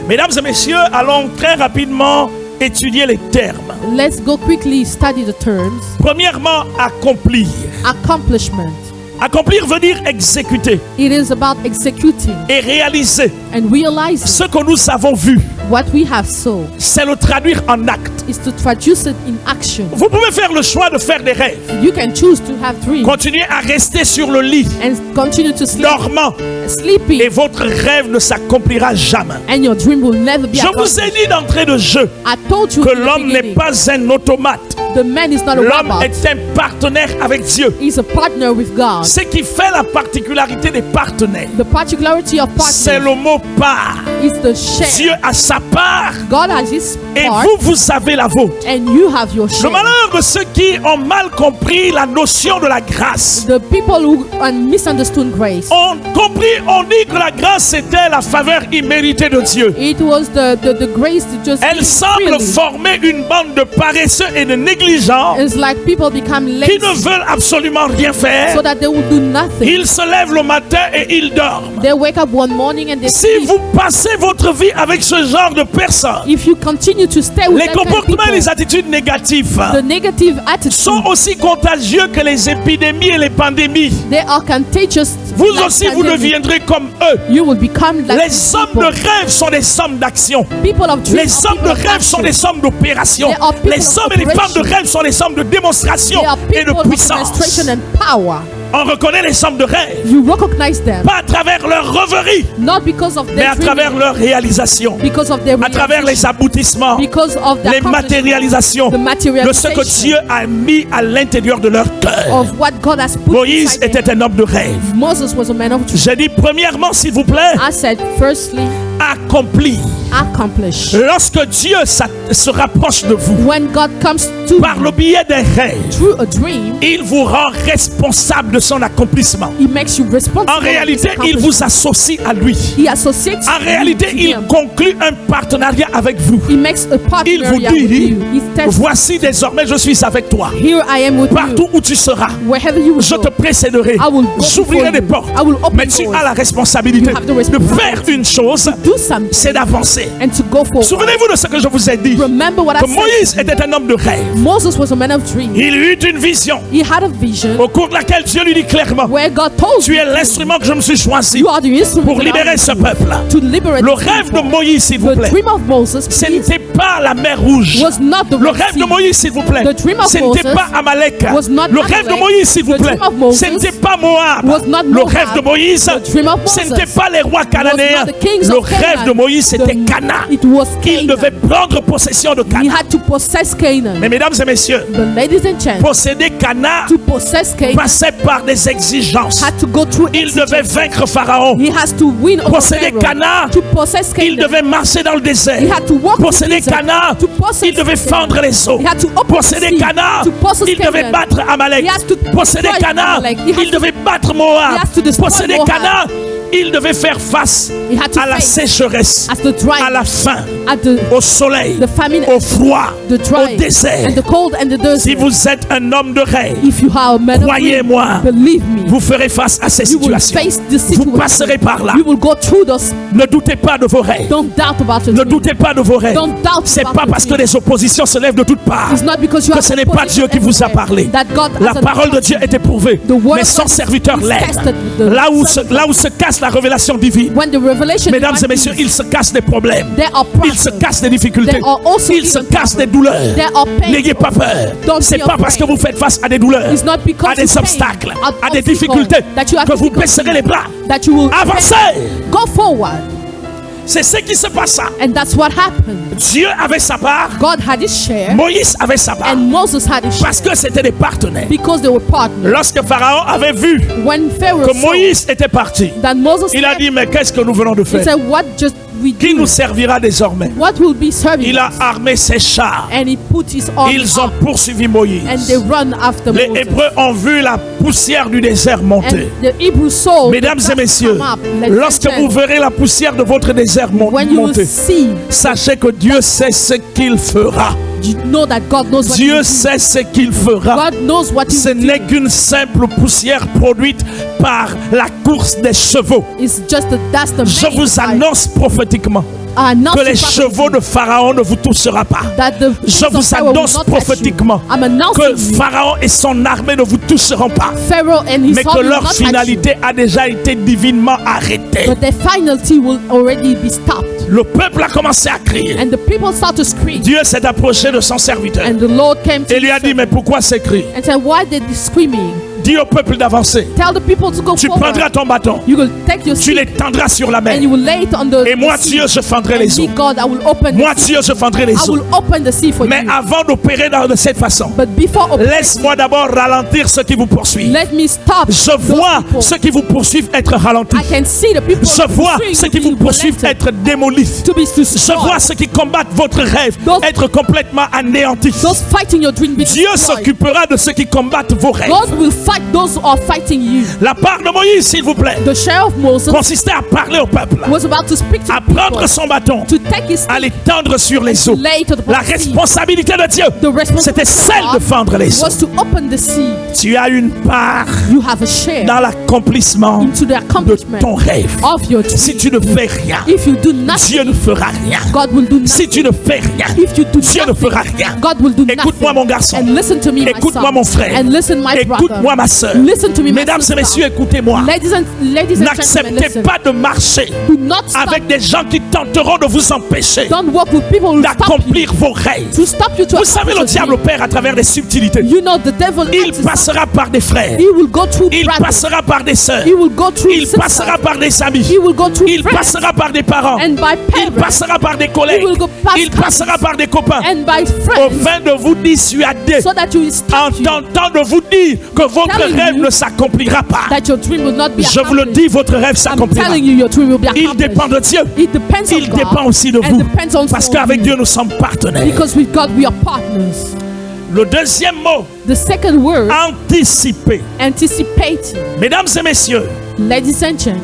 mesdames et messieurs, allons très rapidement étudier les termes. Let's go quickly study the terms. Premièrement, accomplir. Accomplishment. Accomplir veut dire exécuter It is about executing et réaliser and realizing ce que nous avons vu. what we have saw. C'est le traduire en acte. Is to traduce it in action. Vous pouvez faire le choix de faire des rêves. You can choose to have dreams Continuez à rester sur le lit, and continue to sleep, dormant, sleeping, et votre rêve ne s'accomplira jamais. and your dream will never be Je vous accomplished. ai dit d'entrée de jeu I told you que in the l'homme n'est beginning, pas un automate. the man is not a L'homme robot. est un partenaire avec Dieu. He's a partner with God. Ce qui fait la particularité des partenaires, The particularity of c'est partner le mot part. is the share. Dieu a sa part God has his et part, vous avez la vôtre. and you have your Le share. malheur de ceux qui ont mal compris la notion de la grâce. The people who misunderstood grace. On dit que la grâce c'était la faveur imméritée de Dieu. It was the grace to just Elle give semble freely. former une bande de paresseux et de négligents It's like people become qui lazy ne veulent absolument rien so faire. that they will do nothing. Ils se lèvent le matin et ils dorment. They wake up one morning and they Si sleep. vous passez votre vie avec ce genre de personnes, If you continue to stay with les that kind of comportements et people, les attitudes négatives the negative attitude, sont aussi contagieux que les épidémies et les pandémies. they are contagious. Vous like aussi, vous pandemic. deviendrez comme eux. You will become like Les these hommes people. de rêve sont des hommes d'action. People of dreams Les are hommes people de of rêve sont action. des hommes d'opération. They are people Les of hommes et les femmes de operation. rêve sont des hommes de démonstration They are et de people of puissance. demonstration and power. On reconnaît les hommes de rêve, You recognize them pas à travers leur rêverie, not because of mais their à travers dreaming, leur réalisation, because of their à travers les realization, aboutissements, because of the les accomplishment matérialisations the de ce que materialization Dieu a mis à l'intérieur de leur cœur. of what God has put Moïse inside them. était un homme de rêve. Moses was a man of dreams. J'ai dit premièrement, s'il vous plaît, I said, firstly, accompli. accomplish. Lorsque Dieu se rapproche de vous When God comes to par le biais d'un rêve, through a dream, il vous rend responsable de son accomplissement. He makes you responsible. En réalité, il vous associe à lui. He associates En you réalité, to il him. conclut un partenariat avec vous. He makes a Il vous partnership with dit, you. He tells you, voici désormais je suis avec toi. here I am with Partout you. où tu seras, Wherever you will je go, te précéderai. I will go J'ouvrirai before des you. portes. I will open Mais tu doors. as la responsabilité You have the de responsibility faire une chose, do something c'est d'avancer. and to go forward. Souvenez-vous de ce que je vous ai dit. Remember what I Que said. Moïse était un homme de rêve. Moses was a man of dreams. Il eut une vision He had a vision au cours de laquelle Dieu lui dit clairement, where God told tu you es l'instrument que je me suis choisi you are the instrument pour that I libérer use ce peuple. to liberate Le the rêve de people. Moïse, s'il vous The plaît, dream of Moses ce please, n'était pas la mer rouge. was not the Le Red rêve de Sea. Moïse, s'il vous plaît, The dream of ce n'était Moses pas Amalek. was not Le rêve de Amalek. Moïse, s'il vous The plaît, dream of Moses ce n'était pas Moab. was not Le Moab. rêve de Moïse, The dream of ce Moses n'était pas les rois cananéens. was not the kings Le of rêve Canaan. de Moïse, c'était The- Cana. It was Il devait Canaan. prendre possession de He Cana. had to possess Canaan. Mais mesdames et messieurs, But ladies and gentlemen, posséder Cana to possess Canaan passait par des exigences. had to go through Il devait exigencies. vaincre Pharaon. He has to win over Posséder Pharaoh. Cana, To possess il Canaan, devait marcher dans le désert. he had to walk Posséder through the desert. Cana, To possess il devait Canaan, fendre les eaux. he had to open Posséder the sea. Cana, To possess il devait Canaan, battre Amalek. he has to Posséder destroy Cana, Amalek. He has il devait battre Moab. he has to destroy Posséder Moab. Cana, il devait faire face He had to à la face sécheresse, at the dry, à la faim, at the au soleil, the famine, au froid, the dry, au désert. and the cold and the desert. Si vous êtes un homme de rêve, If you are a man of croyez-moi, dream, believe me, vous ferez face à ces you will situations. face the Vous situation. passerez par là. You will go through those. Ne doutez pas de vos rêves. Don't doubt about it. Ne doutez pas de vos rêves. Don't doubt C'est about pas your parce que dream. des oppositions se lèvent de toutes parts It's not because you que have ce n'est pas opposition Dieu qui vous a everywhere parlé. that God La has an parole de authority. Dieu est éprouvée, The word mais of son God serviteur is l'aide. tested. Là où se casse la révélation divine, When the revelation mesdames et divine messieurs, is, il se casse des problèmes, there are il se problems. casse des difficultés, There are also il se even casse des problems. douleurs. There are pains. N'ayez pas peur. Don't C'est be pas parce que afraid. vous faites face à des douleurs, It's not because à des you pain, obstacles, at à des obstacles difficultés that you have que vous difficulty, baisserez les bras. that you will Avancez. go forward. C'est ce qui se passa. And that's what happened. Dieu avait sa part, God had his share Moïse avait sa part, and Moses had his share parce que c'était des partenaires. because they were partners. Lorsque Pharaon avait vu When Pharaoh que saw Moïse était parti, that Moses il a left, dit, mais qu'est-ce que nous venons de he faire? said, what we Qui do? nous servira désormais? What will be serving Il a us? armé ses chars. And he put his arm Ils ont up, poursuivi and Moïse. they run after Les Moses. Hébreux ont vu la poussière du désert monter. And the Hebrew saw Mesdames the et dust messieurs, come up. Ladies and lorsque vous gentlemen, verrez la poussière de votre désert when you will monter, see, sachez que Dieu sait ce qu'il fera. you know that God knows what he Dieu will do. sait ce qu'il fera. God knows what he Ce will n'est do. qu'une simple poussière produite par la course des chevaux. It's just the dust of Je vous annonce prophétiquement que les chevaux de Pharaon ne vous toucheront pas. Je vous annonce prophétiquement que Pharaon et son armée ne vous toucheront pas, mais que leur finalité a déjà été divinement arrêtée. But their finality will already be stopped. Le peuple a commencé à crier. And the people start to scream. Dieu s'est approché de son serviteur And the Lord came to et lui a dit, mais pourquoi ces cris? and said, why did they screaming? Dis au peuple d'avancer. Tell the people to go Tu forward. prendras ton bâton, You will take your tu stick l'étendras sur la mer. and you will lay it on the Et moi, sea. Dieu, je fendrai And les eaux. me, God, I will open Moi, the sea. Dieu, je fendrai les I eaux. will open the sea for Mais you. avant d'opérer de cette façon, But before operating, laisse-moi d'abord ralentir ceux qui vous poursuivent. let me stop. Je those vois people. ceux qui vous poursuivent être ralentis. I can see the people Je vois pursuing ceux you qui to vous be poursuivent relented, être démolis. to be Je destroyed. vois ceux qui combattent votre rêve Those- être complètement anéantis. Those fighting your dream be Dieu destroyed. s'occupera de ceux qui combattent vos rêves. God will fight those who are fighting you. La part de Moïse, s'il vous plaît, The share of Moses consistait à parler au peuple, was about to speak to à people, prendre son bâton, to take his à stick l'étendre sur les to eaux. lay it on the La sea. responsabilité de Dieu, The responsibility c'était of celle de God fendre les eaux. was to open the sea. Tu as une part You have a share dans l'accomplissement into the de accomplishment ton rêve. of your dream. Si tu ne fais rien, If you do Dieu nothing, ne fera rien. God will do Si nothing. tu ne fais rien, If you do Dieu ne nothing, fera rien. God will do Écoute-moi, mon nothing. garçon. And listen to me, my Écoute-moi, son. mon frère. And listen, my Écoute-moi, brother. ma soeur. Listen to me, my Mesdames et sister. messieurs, écoutez-moi. Ladies and gentlemen, N'acceptez listen. pas de marcher Do not stop. avec des gens qui tenteront de vous empêcher Don't walk with people who stop you. d'accomplir vos rêves. To stop you to Vous savez, le accomplish your diable dream. opère à travers des subtilités. You know the devil Il acts- passera par des frères. He will go through Il brothers. passera par des sœurs. He will go through Il sisters. passera par des amis. He will go through Il friends. passera par des parents. And by Il parents. passera par des collègues. He will go past Il passera cousins. par des copains. And by Au friends. fin de vous dissuader, So that you will en stop you. tentant de vous dire que votre Telling rêve you ne s'accomplira pas. That your dream will not be Je vous le accomplished. dis, votre rêve I'm s'accomplira. telling you, your dream will be Il accomplished. dépend de Dieu. It depends on Il God. dépend aussi de And vous. depends also Parce on qu'avec you. Dieu, nous sommes partenaires. Because with God we are partners. Le deuxième mot, The second word, anticiper. anticipating. Mesdames et messieurs, Ladies and gentlemen,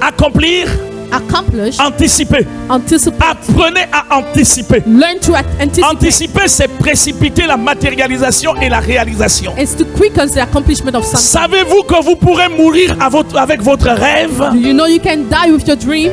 accomplir, accomplish, anticiper. anticipate. Apprenez à anticiper. Learn to anticipate. Anticiper, c'est précipiter la matérialisation et la réalisation. It's to quicken the accomplishment of something. Savez-vous que vous pourrez mourir avec votre rêve? Do you know you can die with your dream?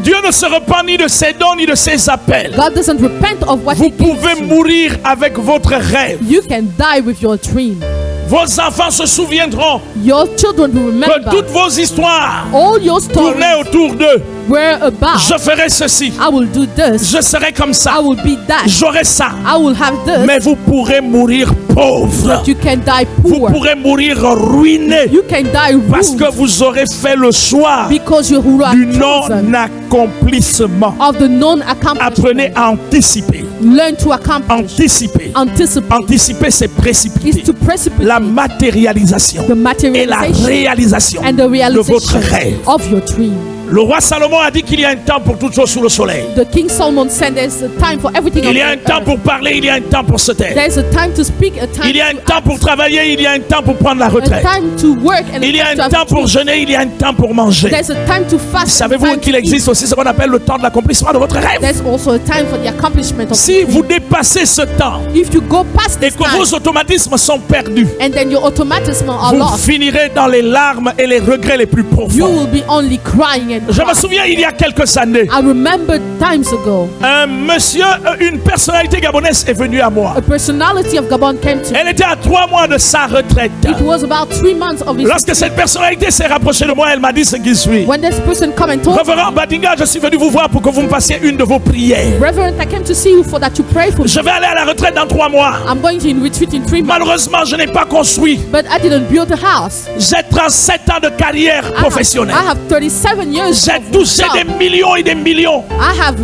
Dieu ne se repent ni de ses dons ni de ses appels. God doesn't repent of what Vous he gives pouvez you. mourir avec votre rêve. You can die with your dream. Vos enfants se souviendront Your children will que remember toutes vos histoires all your stories tournaient autour d'eux. were about. Je ferai ceci. I will do this. Je serai comme I ça. will be that. J'aurai ça. I will have this. Mais vous pourrez mourir pauvre. But you can die Vous poor. pourrez mourir ruiné. You can die Parce que rude vous aurez fait le choix because you are du chosen non-accomplissement. of the non-accomplishment. Apprenez à anticiper. Learn to accomplish. Anticiper. Anticipate. Anticiper, c'est Is précipiter. to precipitate La matérialisation the et la materialization réalisation and the de votre realization rêve. of your dream. Le roi Salomon a dit qu'il y a un temps pour toutes choses sous le soleil. The King Solomon said there's a time for everything on Il y a un the temps earth. pour parler, il y a un temps pour se taire. There's a time to speak, a time Il y a un to temps act, pour travailler, il y a un temps pour prendre la a retraite. time to work, and Il y a a un time to temps have pour peace. jeûner, il y a un temps pour manger. There's a time to fast. and a Savez-vous time qu'il to existe eat. aussi ce qu'on appelle le temps de l'accomplissement de votre rêve? There's also a time for the accomplishment of Si the vous dream. dépassez ce temps If you go past et this que time vos automatismes sont perdus, and then your automatism are vous lost, finirez dans les larmes et les regrets les plus you profonds. will be only crying and Je me crying. souviens, il y a quelques années, I remember times ago, un monsieur, une personnalité gabonaise est venue à moi. a personality of Gabon came to me. Elle était à 3 mois de sa retraite. It was about 3 months of his Lorsque cette personnalité s'est rapprochée de moi, elle m'a dit ce qui suit. when this person come and told me, Révérend Badinga, je suis venu vous voir pour que vous me fassiez une de vos prières. Reverend, I came to see you for that you pray for me. Je vais aller à la retraite dans 3 mois. I'm going to retreat in 3 months, Malheureusement, je n'ai pas construit. but I didn't build a house. J'ai 37 ans de carrière professionnelle. I have 37 years hundreds J'ai of touché des jobs. millions et des millions. I have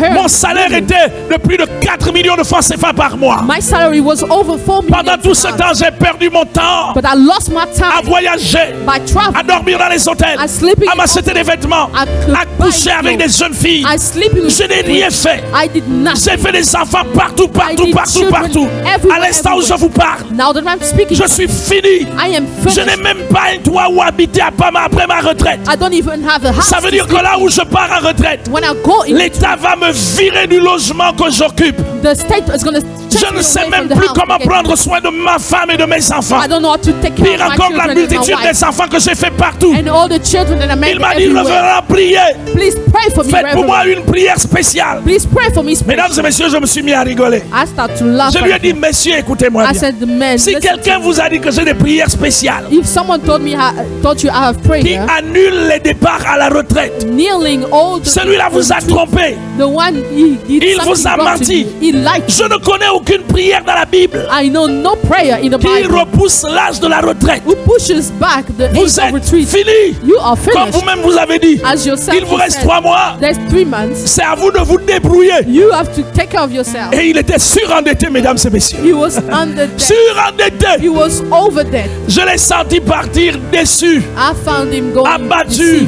heard Mon salaire millions. était de plus de 4 millions de francs CFA par mois. My salary was over 4 million. Pendant tout ce temps, j'ai perdu mon temps But I lost my à time voyager, by à traveling. dormir dans les hôtels, I sleeping à in m'acheter des vêtements, I à coucher avec des jeunes filles. I sleeping with Je n'ai rien fait. I did nothing. J'ai fait des enfants partout, partout, did partout, children partout. everywhere, À l'instant où je vous parle, Now that I'm speaking, je suis fini. I am Je finished. n'ai même pas un toit où habiter après ma retraite. I don't even have a house. Ça veut dire que là où je pars en retraite, When I go in, l'État va me virer du logement que j'occupe. the state is going to Je ne sais même plus comment prendre soin de ma femme et de mes enfants. I don't know how to take care Pire of my encore, la children and my multitude wife. des enfants que j'ai fait partout. And all the children that I made Il m'a dit, everywhere. revenant prier. Please pray for me, Faites pour moi Reverend. une prière spéciale. Please pray for me. Mesdames et messieurs, je me suis mis à rigoler. I start to laugh. Je lui ai at dit, him. messieurs, écoutez-moi I bien. said, man, Si listen quelqu'un to me. vous a dit que j'ai des prières spéciales If someone told you I have qui prayer, annulent les départs à la retraite, kneeling all the celui-là vous a trompé. the one he did Il vous something a wrong to menti. you. He lied. Je ne connais aucune prière dans la Bible I know no prayer in the qui Bible repousse l'âge de la retraite. who pushes back the Vous age of êtes retreat. fini. You are Comme finished. vous-même vous avez dit, As yourself il vous you reste said, 3 mois. there's 3 months. C'est à vous de vous débrouiller. You have to take care of yourself. Et il était surendetté, mesdames et messieurs. He was under debt. Surendetté. He was over debt. Je l'ai senti partir déçu, I found him going Abattu.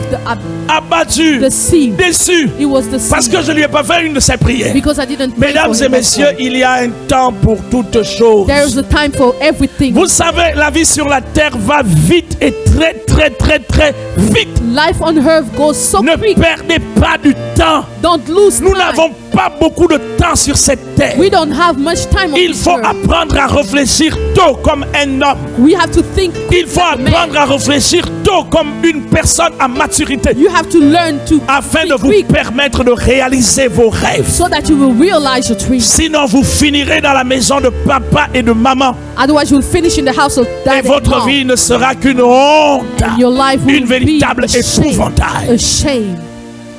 abattu, deceived. déçu. He was deceived. Parce que je ne lui ai pas fait une de ses prières. Because I didn't pray Mesdames for et him messieurs, before. il y a un temps pour toutes choses. There is a time for everything. Vous savez, la vie sur la terre va vite et très, très, très, très vite. Life on earth goes so Ne quick. perdez pas du temps. Don't lose Nous time. n'avons pas beaucoup de temps sur cette terre. We don't have much time on Il this faut earth. apprendre à réfléchir tôt comme un homme. We have to think quick Il faut like a man. apprendre à réfléchir tôt comme une personne à maturité, You have to learn to afin de think vous quick permettre de réaliser vos rêves. so that you will realize your dreams. Sinon, vous finirez dans la maison de papa et de maman. Otherwise, you'll finish in the house of Et dad and votre mom. vie ne sera qu'une honte, And your life will une véritable be a shame. épouvantail. A shame.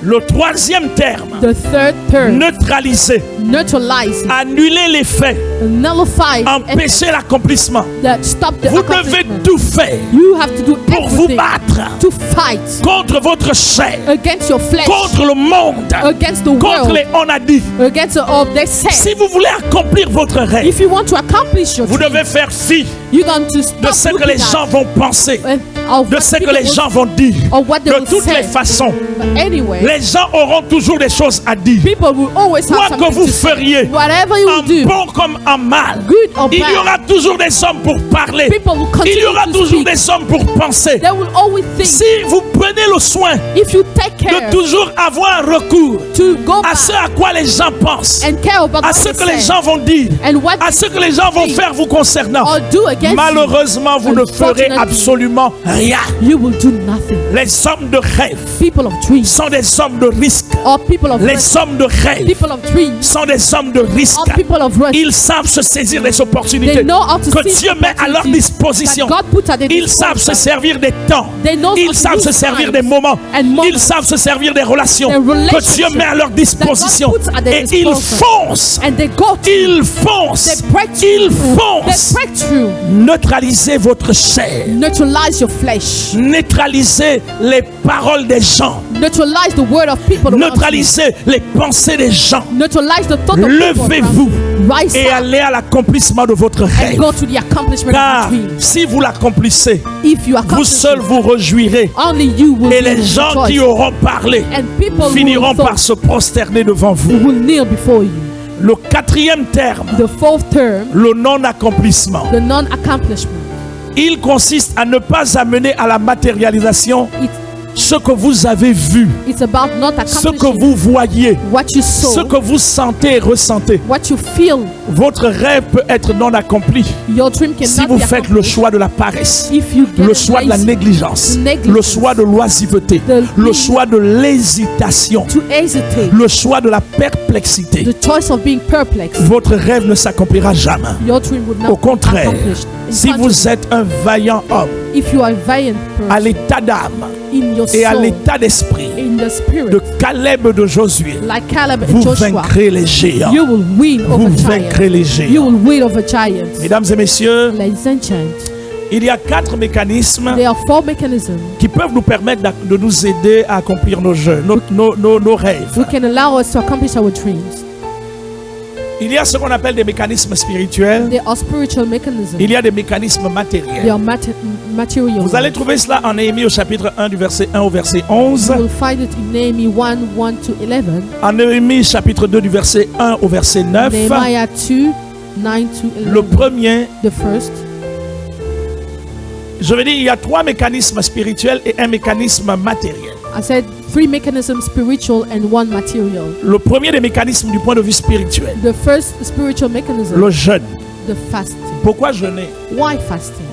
Le troisième terme, The third term, neutraliser, neutralize, annuler les faits, nullify, empêcher l'accomplissement. that stop the Vous devez accomplishment. tout faire You have to do pour vous everything battre to fight contre votre chair, against your flesh, contre le monde, against the contre world, les on a dit. against the they say. Si vous voulez accomplir votre rêve, If you want to accomplish your vous dream, devez faire fi you're going to de stop ce que looking les gens at vont penser, of de what ce que people les will- gens vont dire. or what they De will toutes say. les façons, But anyway, les gens auront toujours des choses à dire. people will always Quoi have que something vous to say. feriez, Whatever you en do, bon comme en mal, good or il y bad, aura toujours des hommes pour parler. people will Il continue y aura to toujours speak. des hommes pour penser. They will always think. Si vous prenez le soin If you take care de toujours avoir recours to go à back ce à quoi les gens pensent, and care about à what ce they que les say gens vont dire, and what à ce que les gens vont think faire vous concernant, or do against malheureusement, vous ne ferez Unfortunately, absolument rien. you, you will do nothing. Les hommes de rêve People of dreams sont des hommes de risque. or people of Les risk, hommes de rêve people of dreams sont des hommes de risque. or people of risk. Ils savent se saisir des opportunités They know how to que seize Dieu met à leur opportunities disposition. that God puts at their Ils savent se disposal. servir des temps. They know how Ils to savent use se servir time des moments. and moments Ils savent se servir des relations and que relationships Dieu met à leur disposition. puts at their Et ils disposal. foncent. and they go to Ils foncent. they break Ils through. foncent. They break through. Neutralisez votre chair. Neutralize your flesh. Neutralisez les paroles des gens. Neutralize the word of people around you. Neutralisez les pensées des gens. Neutralize the thought of people Levez-vous around you. Rise et up allez à l'accomplissement de votre and rêve. go to the accomplishment Car of your dream. si vous l'accomplissez, If you vous accomplish seul it, vous réjouirez. only you will Et be les gens qui rejoiced. auront parlé And people finiront will, par se prosterner devant vous. will kneel before you. Le quatrième terme, The fourth term, le non-accomplissement. the non-accomplishment. Il consiste à ne pas amener à la matérialisation It, ce que vous avez vu, it's about not ce que accomplishing vous voyez, what you ce saw, que vous sentez et ressentez. what you feel. Votre rêve peut être non accompli Your dream cannot si vous be faites le accomplished choix de la paresse, if you get le choix de la lazy, négligence, negligence, le choix de l'oisiveté, the le need choix de l'hésitation, to hesitate, le choix de la perplexité. the choice of being perplexed. Votre rêve ne s'accomplira jamais. Your dream would not Au contraire, be accomplished. In si contrary, vous êtes un vaillant homme, if you are a valiant à person l'état d'âme in your et à soul, l'état d'esprit in the spirit, de Caleb de Josué, like Caleb and vous Joshua, vaincrez les géants. you will win Vous over vaincrez giants. les You géants. will win over giants. Mesdames et messieurs, Ladies and gents, Il y a 4 mécanismes There are 4 mechanisms qui peuvent nous permettre de nous aider à accomplir nos jeux, nos rêves. we can allow us to accomplish our dreams. Il y a ce qu'on appelle des mécanismes spirituels. There are spiritual mechanisms. Il y a des mécanismes They matériels. are material. Vous allez trouver cela en Néhémie au chapitre 1 du verset 1 au verset 11. You will find it in Nehemiah 1 to 11. En Néhémie chapitre 2 du verset 1 au verset 9. Nehemiah 2, 9 to 11. Le premier, The first. je veux dire, il y a 3 mécanismes spirituels et un mécanisme matériel. I said 3 mechanisms spiritual and 1 material. Le premier des mécanismes du point de vue spirituel, The first spiritual mechanism, le jeûne. the fasting. Pourquoi jeûner? Why fasting?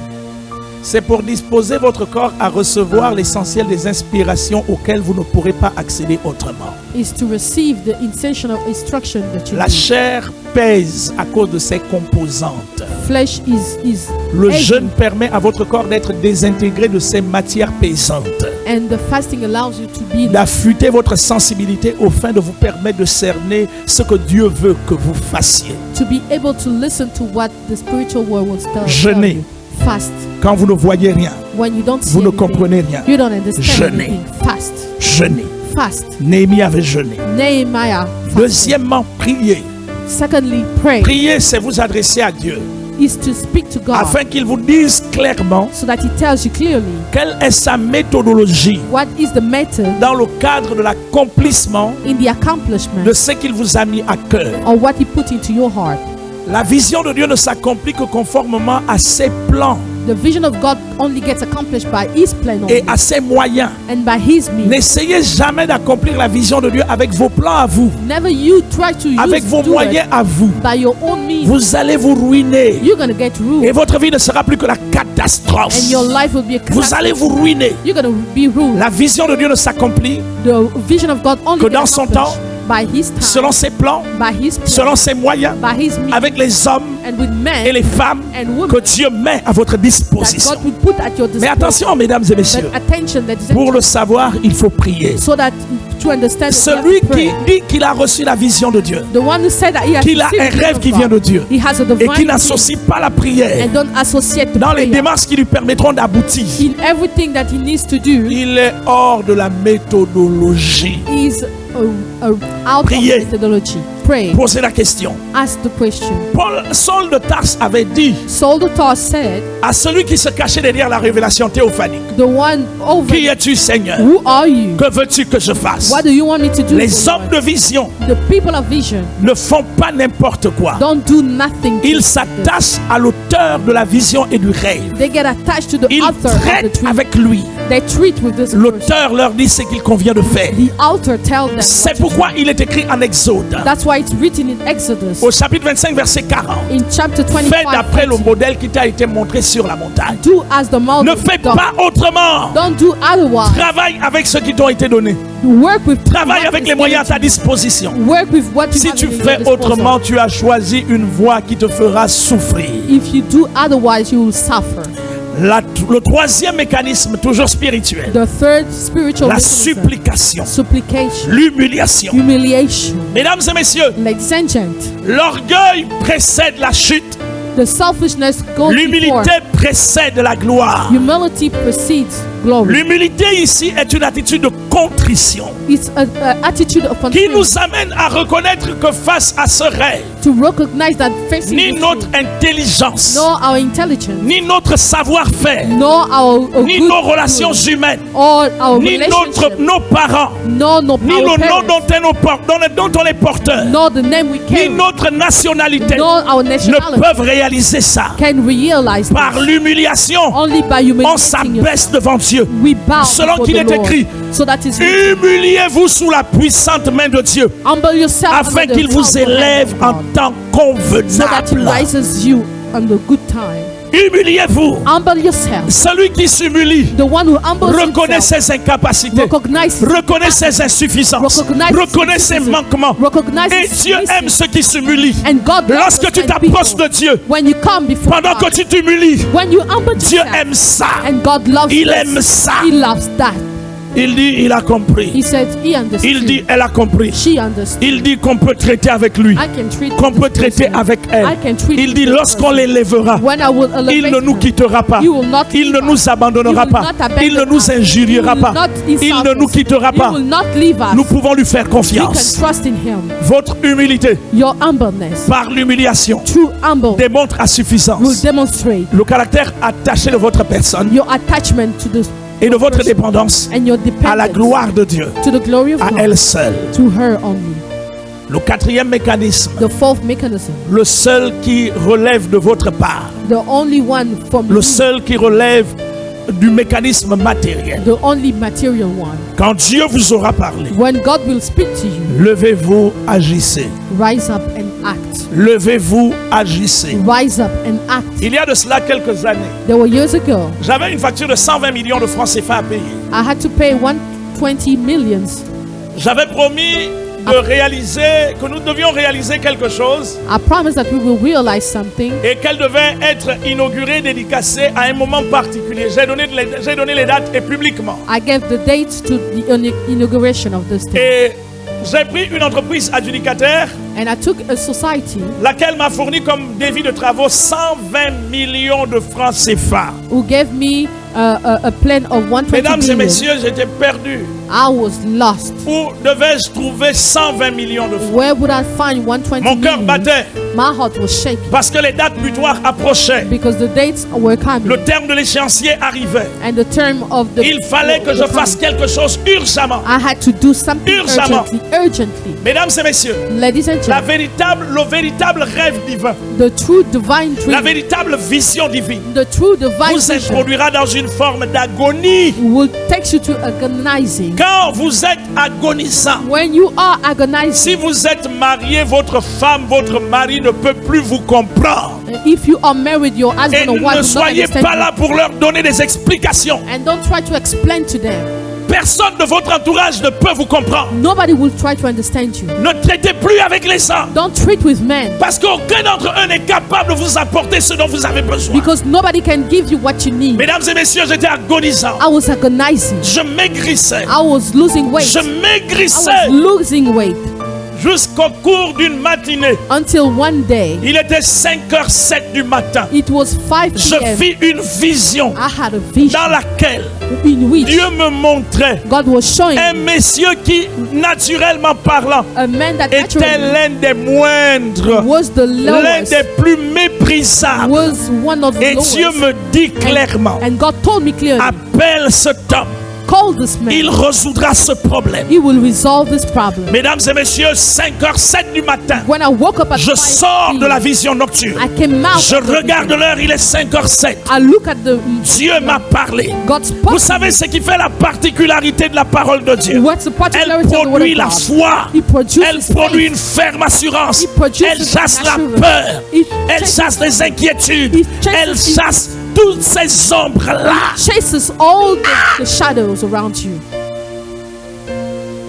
C'est pour disposer votre corps à recevoir l'essentiel des inspirations auxquelles vous ne pourrez pas accéder autrement. Is to receive the intentional instruction that you La need. chair pèse à cause de ses composantes. Flesh is Le heavy, jeûne permet à votre corps d'être désintégré de ces matières pesantes, and the fasting allows you to be d'affûter votre sensibilité au fin de vous permettre de cerner ce que Dieu veut que vous fassiez. able to listen to what the spiritual world will tell Jeûner. you. Fast. Quand vous ne voyez rien, When you don't see vous ne anything, comprenez rien. you don't understand Jeûner. anything. Fast. Jeûnez. Fast. Néhémie avait jeûné. Nehemiah. Fasted. Deuxièmement, priez. Secondly, pray Prier, c'est vous adresser à Dieu is to speak to God afin qu'il vous dise clairement so that He tells you clearly quelle est sa méthodologie what is the method dans le cadre de l'accomplissement in the accomplishment de ce qu'il vous a mis à cœur. or what He put into your heart. La vision de Dieu ne s'accomplit que conformément à ses plans The vision of God only gets accomplished by His plan only et à ses moyens. and by His means. N'essayez jamais d'accomplir la vision de Dieu avec vos plans à vous, Never you try to avec vos do moyens it à vous. by your own means. Vous allez vous ruiner You're going to get et ruled votre vie ne sera plus que la catastrophe. and your life will be a Vous allez vous ruiner. You're going to be ruled. La vision de Dieu ne s'accomplit The vision of God only que gets dans son accomplished temps, by His time, selon ses plans, by His plan, selon ses moyens, by His means, avec les hommes and with men et les femmes and women que Dieu met à votre that disposition. God will put at your Mais disposal. attention, mesdames et messieurs, But attention, ladies and pour le gentlemen, savoir, il faut prier. so that to understand, Celui we have to qui pray. dit qu'il a reçu la vision de Dieu, The one who said that he has qu'il a received un the rêve vision qui of vient de God, Dieu he has a et divine qui dream n'associe pas la prière and don't associate the dans les prayer. démarches qui lui permettront d'aboutir, In everything that he needs to do, il est hors de la méthodologie. is out Priez. of methodology. Pray. Posez la question. Ask the question. Saul de Tarse avait dit Saul the Tarsus said, à celui qui se cachait derrière la révélation théophanique, the one over, qui es-tu, Seigneur? who are you? Que veux-tu que je fasse? What do you want me to do? Les Lord? hommes de vision The people of vision ne font pas n'importe quoi. don't do nothing. to Ils them. s'attachent à l'auteur de la vision et du rêve. They get attached to the Ils author of the traitent dream. avec lui. They treat with this person. L'auteur leur dit ce qu'il convient de faire. The author tells them. C'est what to pourquoi il est écrit en Exode, do. That's why it's written in Exodus au chapitre 25, verset 40. in chapter Fais 25. d'après le 30. modèle qui t'a été montré sur la montagne. Do as the model Ne fais done. pas autrement. Don't do otherwise. Travaille avec ce qui t'ont été donné. Work with Travaille what avec is les moyens à ta given to disposition. you. Work with what you Si have tu in your fais disposal. autrement, tu as choisi une voie qui te fera souffrir. If you do otherwise, you will suffer. Le troisième mécanisme, toujours spirituel, The third spiritual la mechanism, supplication, supplication, l'humiliation. humiliation. Mesdames et messieurs, Ladies and gentlemen, l'orgueil précède la chute, the selfishness goes before. l'humilité précède la gloire. Humility precedes glory. L'humilité ici est une attitude de contrition It's an attitude of qui contrition nous amène à reconnaître que face à ce rêve, to recognize that facing ni the notre truth, intelligence, nor our intelligence, ni notre savoir-faire, nor our ni good nos relations doing, humaines, or our ni relationship, nos parents, nor ni our le nom parents, dont on est porteur, nor the name we ni carry, notre nationalité nor our ne nationality peuvent réaliser ça. can realize Par this. l'humiliation, Only by on humiliating s'abaisse devant Dieu. we bow Selon before qu'il the est Lord. écrit, So that is written. humiliez-vous sous la puissante main de Dieu, Humble yourself afin under the qu'il vous powerful hand élève of en God, temps so that he convenable. rises you on the good time. Humiliez-vous. Humble yourself. Celui qui s'humilie The one who humbles reconnaît himself, ses incapacités, recognize reconnaît ses insuffisances, Recognize reconnaît his ses weaknesses. manquements. recognize Et his Dieu weaknesses. aime ceux qui s'humilient. And God loves Lorsque those tu kind of t'approches people. de Dieu, When you come before pendant que God, tu t'humilies, when you humble Dieu yourself, aime ça. and God loves Il this. aime ça. He loves that. Il dit, il a compris. He said he understood. Il dit, elle a compris. She understood. Il dit qu'on peut traiter avec lui, I can treat qu'on peut this traiter person. avec I elle. can treat Il dit, this lorsqu'on person. l'élèvera, When I will elevate il ne nous her, quittera pas. he will not Il ne leave nous us. abandonnera He will pas. not abandon Il ne nous us. injuriera He will pas. not Il insult ne nous us. quittera He pas. will not leave us. Nous pouvons lui faire You can confiance. trust in him. Votre humilité, Your humbleness, par l'humiliation, true humble, démontre à will suffisance demonstrate le caractère attaché de votre personne your attachment to the et de votre person dépendance and your à la dependence gloire de Dieu, to the glory of à God, elle seule. to her only. Le quatrième mécanisme, The fourth mechanism, le seul qui relève de votre part, the only one from le you, seul qui relève du mécanisme matériel. the only material one. Quand Dieu vous aura parlé, When God will speak to you, levez-vous, agissez. rise up and act. Levez-vous, agissez. Rise up and act. Il y a de cela quelques années, There were years ago, j'avais une facture de 120 millions de francs CFA à payer. I had to pay 120 millions. J'avais promis de réaliser, que nous devions réaliser quelque chose I promised that we will realize something, et qu'elle devait être inaugurée, dédicacée à un moment particulier. J'ai donné les dates et publiquement. I gave the date to the inauguration of this thing. Et j'ai pris une entreprise adjudicataire, And I took a society laquelle m'a fourni comme devis de travaux 120 millions de francs CFA. who gave me a plan of 120 Mesdames et million. messieurs, j'étais perdu. I was lost. Où devais-je trouver 120 millions de francs? Where would I find 120 Mon cœur million? battait My heart was shaking parce que les dates butoirs approchaient. because the dates were coming Le terme de l'échéancier arrivait. and the term of the Il fallait que je fasse quelque chose urgemment. I had to do something Urgemment. urgently. Mesdames et messieurs, Ladies and gentlemen, le véritable rêve divin, the true divine la dream, véritable vision divine the true divine vous vision introduira dans une forme d'agonie. will take you to agonizing. Quand vous êtes agonisant, When you are agonizing, si vous êtes marié, votre femme, votre mari ne peut plus vous comprendre. if you are married, your Et husband or ne wife will not soyez understand pas you. là pour leur donner des explications. And don't try to explain to them. Personne de votre entourage ne peut vous comprendre. Nobody will try to understand you. Ne traitez plus avec les hommes. Don't treat with men Parce qu'aucun d'entre eux n'est capable de vous apporter ce dont vous avez besoin. because nobody can give you what you need. Mesdames et messieurs, j'étais agonisant. I was agonizing. Je maigrissais. I was losing weight. Je I maigrissais was losing weight jusqu'au cours d'une matinée. until one day Il était 5h07 du matin. it was 5 Je p.m. vis une vision I had a vision dans laquelle in which Dieu me montrait God was showing un messieurs qui, naturellement parlant, a man that était naturally l'un des moindres, was the l'un lowest, des plus méprisables. was one of the Et Dieu lowest. me dit clairement, And God told me clearly, appelle cet homme, call this man. il résoudra ce problème. He will resolve this problem. Mesdames et messieurs, 5h07 du matin, When I woke up at je 5 sors de la p.m., vision nocturne. I came out. Je of the regarde vision. l'heure, il est 5h07. I look at the Dieu m'a parlé. God spoke. Vous savez ce qui fait la particularité de la parole de Dieu? What's the Elle particularity of the word produit of la God? foi. He produces Elle produit une faith. ferme assurance. He produces Elle chasse la assurance. peur. He Elle chases- chasse les inquiétudes. He chases- Elle chasse toutes ces ombres-là. chases all the shadows around you.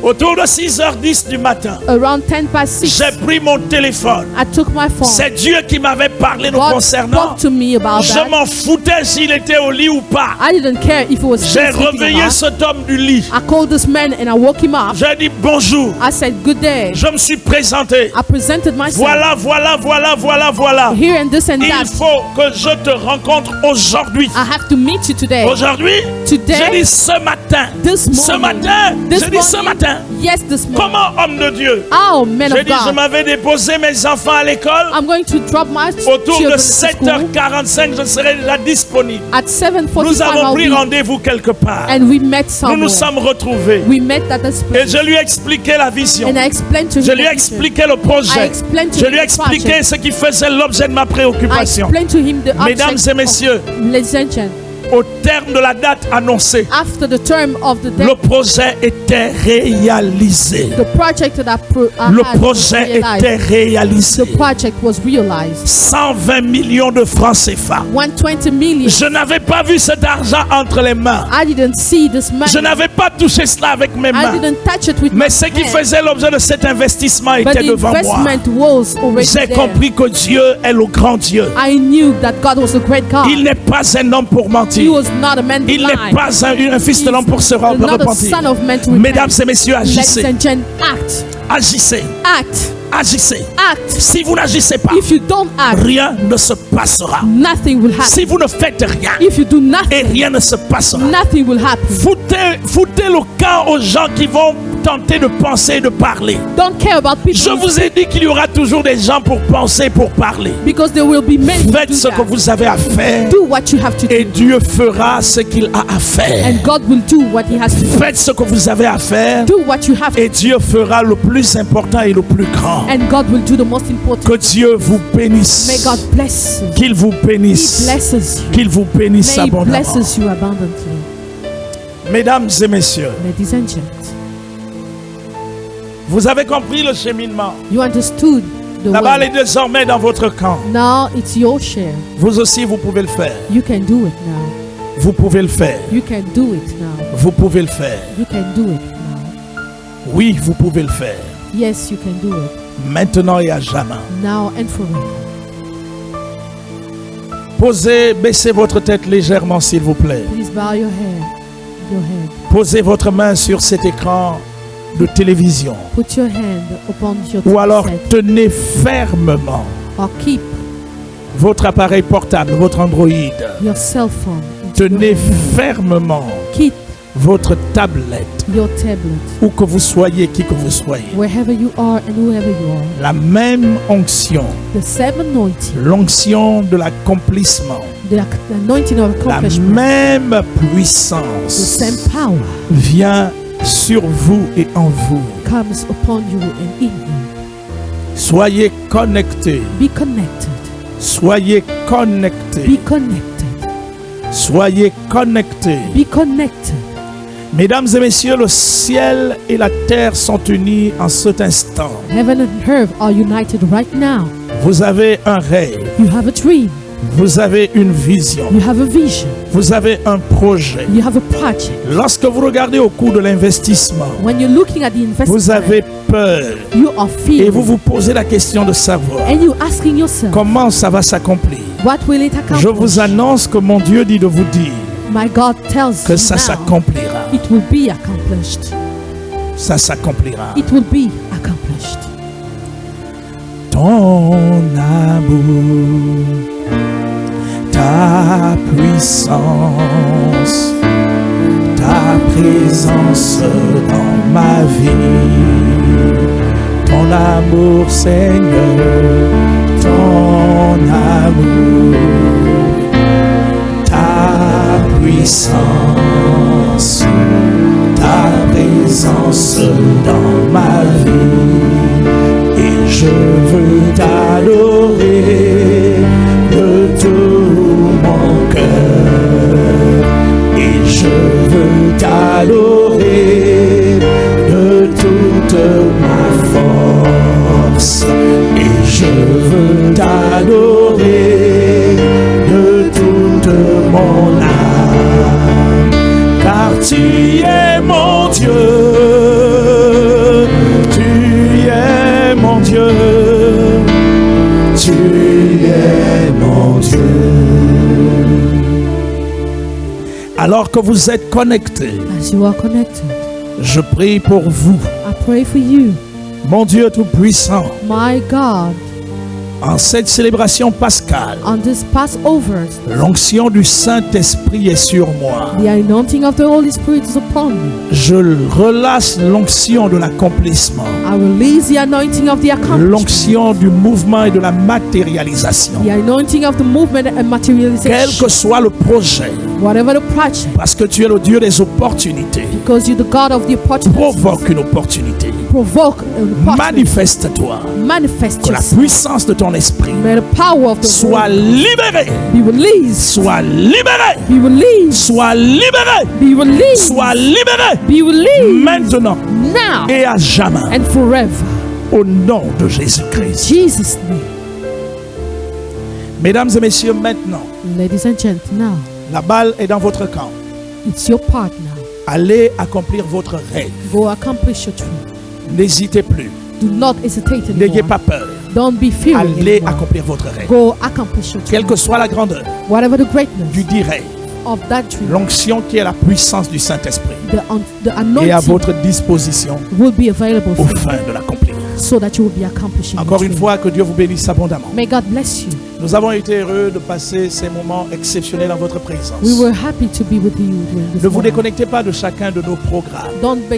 Autour de 6h10 du matin, Around 10 past 6, j'ai pris mon téléphone. I took my phone. C'est Dieu qui m'avait parlé nous God concernant. spoke to me about Je that. m'en foutais s'il était au lit ou pas. I didn't care if it was J'ai still sleeping or réveillé not. cet homme du lit. I called this man and I woke him up. J'ai dit bonjour. I said, good day. Je me suis présenté. I presented myself. Voilà. Here and this and Il that. faut que je te rencontre aujourd'hui. I have to meet you today. Aujourd'hui, Today, j'ai dit ce matin. this Ce morning. matin, This j'ai dit ce morning. matin. Yes, this morning. Comment homme de Dieu? Oh, man J'ai of dit je God. m'avais déposé mes enfants à l'école. I'm going to drop my Autour children de at school. 7h45, je serai là disponible. At 7:45, Nous avons I'll pris be- rendez-vous quelque part. and we met Nous nous somewhere. sommes retrouvés. We met at this Et place. je lui ai expliqué la vision. And I explained to him Je lui ai the vision. expliqué le I projet. explained to Je him lui ai the expliqué project. ce qui faisait l'objet de ma I préoccupation. explained to him the Mesdames object et messieurs, of legend. au terme de la date annoncée, After the term of the day, le projet était réalisé. the project that I Le had was projet realized. était réalisé. The project was realized. 120 millions de francs CFA. 120 million. Je n'avais pas vu cet argent entre les mains. I didn't see this money. Je n'avais pas touché cela avec mes I mains. didn't touch it with Mais my ce qui hand. faisait l'objet de cet investissement But était the devant moi. investment was already J'ai there. compris que Dieu est le grand Dieu. I knew that God was a great God. Il n'est pas un homme pour mentir. repentir. was not a man to Il n'est lie. pas un fils de l'homme pour se He's not a repentir. son of man to Mesdames repent. et messieurs, Ladies agissez. and gentlemen, act. Agissez. Act. Agissez. Act. Si vous n'agissez pas, If you don't act, rien ne se passera. nothing will happen. Si vous ne faites rien, If you do et nothing, rien ne se passera. nothing will happen. Foutez le camp aux gens qui vont tenter de penser et de parler. Don't care about people. Je vous ai dit qu'il y aura toujours des gens pour penser, pour parler. Because there will be men who Faites do ce que that. vous avez à faire Do what you have to et do. Dieu fera ce qu'il a à faire. And God will do what He has to do. Faites ce que vous avez à faire Do what you have to et Dieu fera le plus important et le plus grand. do. And God will do the most important. Que Dieu vous May bénisse. God bless you. Qu'il vous He bénisse. blesses you. Qu'il vous bénisse May He abondamment. blesses you abundantly. Mesdames et messieurs, Ladies and gentlemen, vous avez compris le cheminement. you understood the La balle est way. désormais dans votre camp. Now it's your share. Vous aussi, vous pouvez le faire. You can do it now. Vous pouvez le faire. You can do it now. Vous pouvez le faire. You can do it now. Oui, vous pouvez le faire. Yes, you can do it Maintenant et à jamais. now and forever. Posez, baissez votre tête légèrement, s'il vous plaît. Please bow your head. Your head. Posez votre main sur cet écran de télévision. Put your hand upon your Ou alors set, tenez fermement or keep votre appareil portable, votre Android. your cell phone. into your Tenez hand. fermement Keep votre tablette. your tablet Où que vous soyez, qui que vous soyez. wherever you are and whoever you are. La même onction, The same anointing, l'onction de l'accomplissement, the anointing of la accomplishment, même the puissance same power vient sur vous et en vous. comes upon you and in you. Soyez connectés, Be connected. soyez connectés, Be connected. soyez connectés. Be connected. Mesdames et messieurs, le ciel et la terre sont unis en cet instant. Heaven and earth are united right now. Vous avez un rêve, You have a dream. vous avez une vision, You have a vision. vous avez un projet. You have a project. Lorsque vous regardez au cours de l'investissement, When you're looking at the investment, vous avez peur you are et feeling, vous vous posez la question de savoir and you asking yourself, comment ça va s'accomplir. what will it Je accomplish? vous annonce que mon Dieu dit de vous dire My God tells que you ça now, s'accomplira. it will be accomplished. Ça s'accomplira. It will be accomplished. Ton amour, ta puissance, ta présence dans ma vie, ton amour Seigneur, ton amour, ta puissance, ta présence dans ma vie, et je veux t'adorer de tout mon cœur, et je veux t'adorer de toute ma force, et je veux t'adorer de toute mon âme, car tu es mon Dieu, tu es mon Dieu, tu es mon Dieu. Alors que vous êtes connectés, As you are connected, je prie pour vous, I pray for you, mon Dieu Tout-Puissant, my God, en cette célébration pascale. on this Passover, L'onction du Saint-Esprit est sur moi. the anointing of the Holy Spirit is upon me. Je relâche l'onction de l'accomplissement, I release the anointing of the accomplishment, l'onction du mouvement et de la matérialisation. the anointing of the movement and Quel materialization, que soit le projet, whatever the project, parce que tu es le Dieu des opportunités, because you're the God of the opportunity. provoque une opportunité. Provoke an opportunity. Manifeste-toi. Manifest Que la yourself. puissance de ton esprit May the power of the soit Holy libérée. be released. Soit libérée. Be released. Soit libérée. Be released. Soit libérée. Be released. Maintenant Now et à jamais. and forever. Au nom de Jésus-Christ. Jesus' name. Mesdames et messieurs, maintenant, Ladies and gentlemen, now la balle est dans votre camp. it's your part now. Allez accomplir votre rêve. Go accomplish your dream. N'hésitez plus. Do not hesitate N'ayez anymore. pas peur. Don't be fearing Allez anymore. accomplir votre rêve. Go accomplish your Quelle dream. que soit la grandeur Whatever the greatness du dit rêve, of that dream, l'onction qui est la puissance du Saint-Esprit the est à anointing votre disposition will be available au for you fin de l'accomplir. so that you will be accomplishing the Encore une dream. fois, que Dieu vous bénisse abondamment. May God bless you. Nous avons été heureux de passer ces moments exceptionnels en votre présence. We were happy to be with you during this Ne vous moment. déconnectez pas de chacun de nos programmes.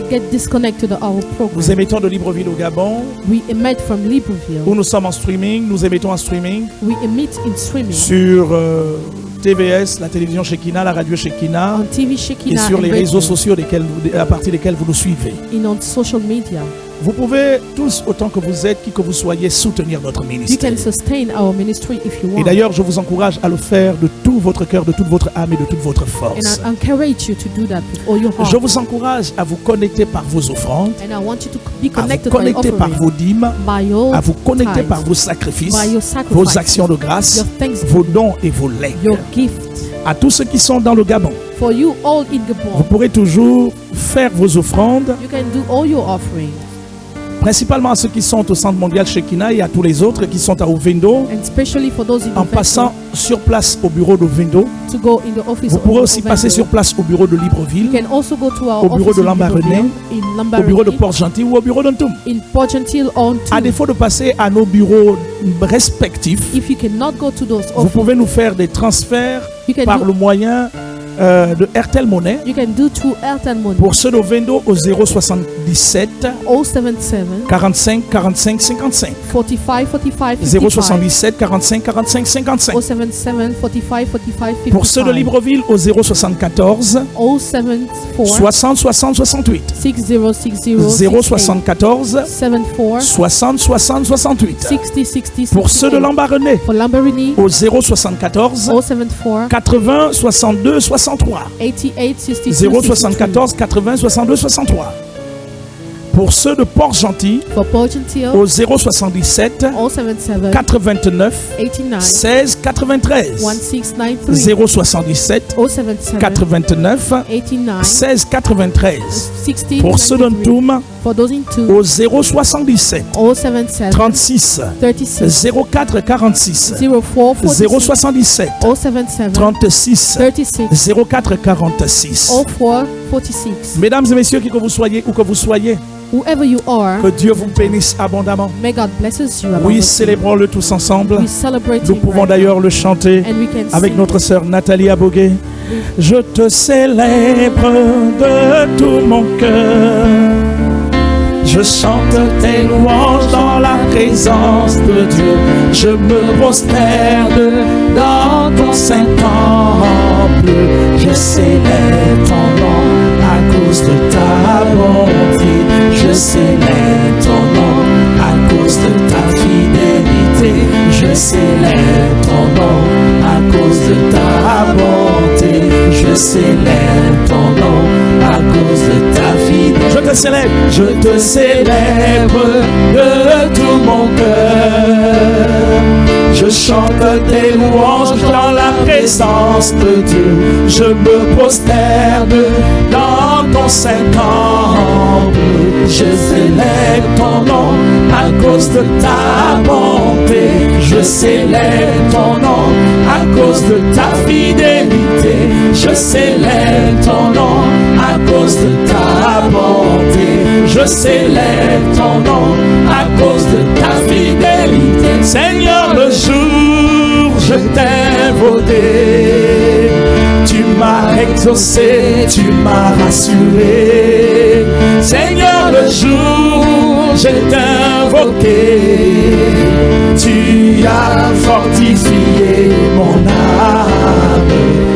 Get disconnected of our Nous program. émettons de Libreville au Gabon, We emit from où Libreville. nous sommes en streaming. Nous émettons en streaming We emit in streaming sur TVS, la télévision Shekinah, la radio Shekinah, on TV et Shekinah sur and les radio, réseaux sociaux à partir desquels vous nous suivez. on social media. Vous pouvez tous, autant que vous êtes, qui que vous soyez, soutenir notre You ministère. can sustain our ministry if you Et want. d'ailleurs, je vous encourage à le faire de tout votre cœur, de toute votre âme et de toute votre And force. I encourage you to do that with all your heart. Je vous encourage à vous connecter par vos offrandes, And I want you to be à vous connected by connecter par offering, vos dîmes, by your à vous connecter tithes, par vos sacrifices, by your vos sacrifices, actions de grâce, your thanksgiving, vos dons et vos legs. your gift. À tous ceux qui sont dans le Gabon, For you all in vous Gabon, pourrez toujours faire vos offrandes, you can do all your offering. principalement à ceux qui sont au Centre mondial Shekinah et à tous les autres qui sont à Ovendo, And especially for those in en passant sur place au bureau d'Ovendo. to go in the office Vous pourrez of aussi Ovendo. passer sur place au bureau de You Libreville, can also go to our au bureau office de in Lambaréné, Libreville, in au bureau de Lambaréné, Port-Gentil ou au bureau d'Antoum. in Port-Gentil on À to. défaut de passer à nos bureaux respectifs, If you cannot go to those vous offices, pouvez nous faire des transferts you can par do, le moyen de RTL Monnaie. you can do through Airtel Money. Pour ceux d'Ovendo au 077 077 45 45 55. 45 45 55. 077 45 45 55. 077 45 45 55. Pour ceux de Libreville au 074 074 60 60 68. 6060 074 74 60 60 68. 60 60 Pour ceux de Lambaréné For Lamborghini, au 074 074 80 62 63. 88 62 074 80 62 63. Pour ceux de Port-Gentil For Port-Gentil, au 077 077 89 89 16 93. 1693 077 077 89 89 16 93. 16 Pour ceux d'Antoum For those in two, au 077 077 36 36 04 46. 04 46 077 077 36 36 04 46. 04 46. Mesdames et messieurs, qui que vous soyez, où que vous soyez, Whoever you are, que Dieu vous bénisse abondamment. may God blesses you. Oui, célébrons-le tous ensemble. We celebrate Nous him pouvons right d'ailleurs le chanter now. And we can avec sing. notre sœur Nathalie Abogué. Je te célèbre de tout mon cœur. Je chante tes louanges dans la présence de Dieu. Je me prosterne dans ton saint temple. Je célèbre ton nom à cause de ta bonté. Je célèbre ton nom à cause de ta fidélité. Je célèbre ton nom à cause de ta bonté. Je célèbre ton nom à cause de ta fidélité. Je te célèbre de tout mon cœur. Je chante tes louanges dans la présence de Dieu. Je me prosterne dans ton saint temple. Je célèbre ton nom à cause de ta bonté. Je célèbre ton nom à cause de ta fidélité. Je célèbre ton nom à cause de ta bonté. Je célèbre ton nom à cause de ta fidélité. Seigneur, le jour je t'ai invoqué, tu m'as exaucé, tu m'as rassuré. Seigneur, le jour je t'ai invoqué, tu as fortifié mon âme.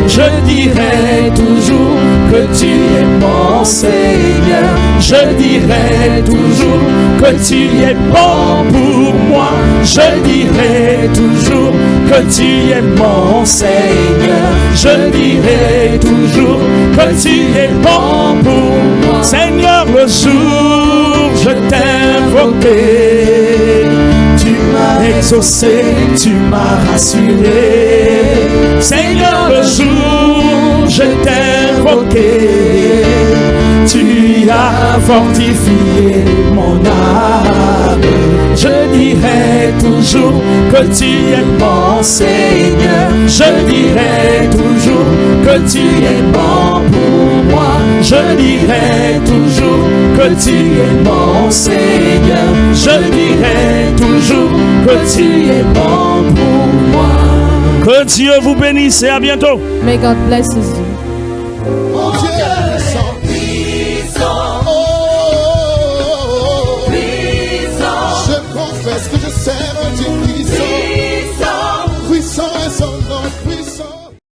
Je dirai toujours que tu es mon Seigneur. Je dirai toujours que tu es bon pour moi. Je dirai toujours que tu es mon Seigneur. Je dirai toujours que tu es bon pour moi. Seigneur, le jour je t'ai invoqué, tu m'as exaucé, tu m'as rassuré. Seigneur, le jour je t'ai invoqué, tu as fortifié mon âme. Je dirai toujours que tu es bon Seigneur. Je dirai toujours que tu es bon pour moi. Je dirai toujours que tu es bon Seigneur. Je dirai toujours que tu es bon pour moi. Que Dieu vous bénisse et à bientôt. May God bless you.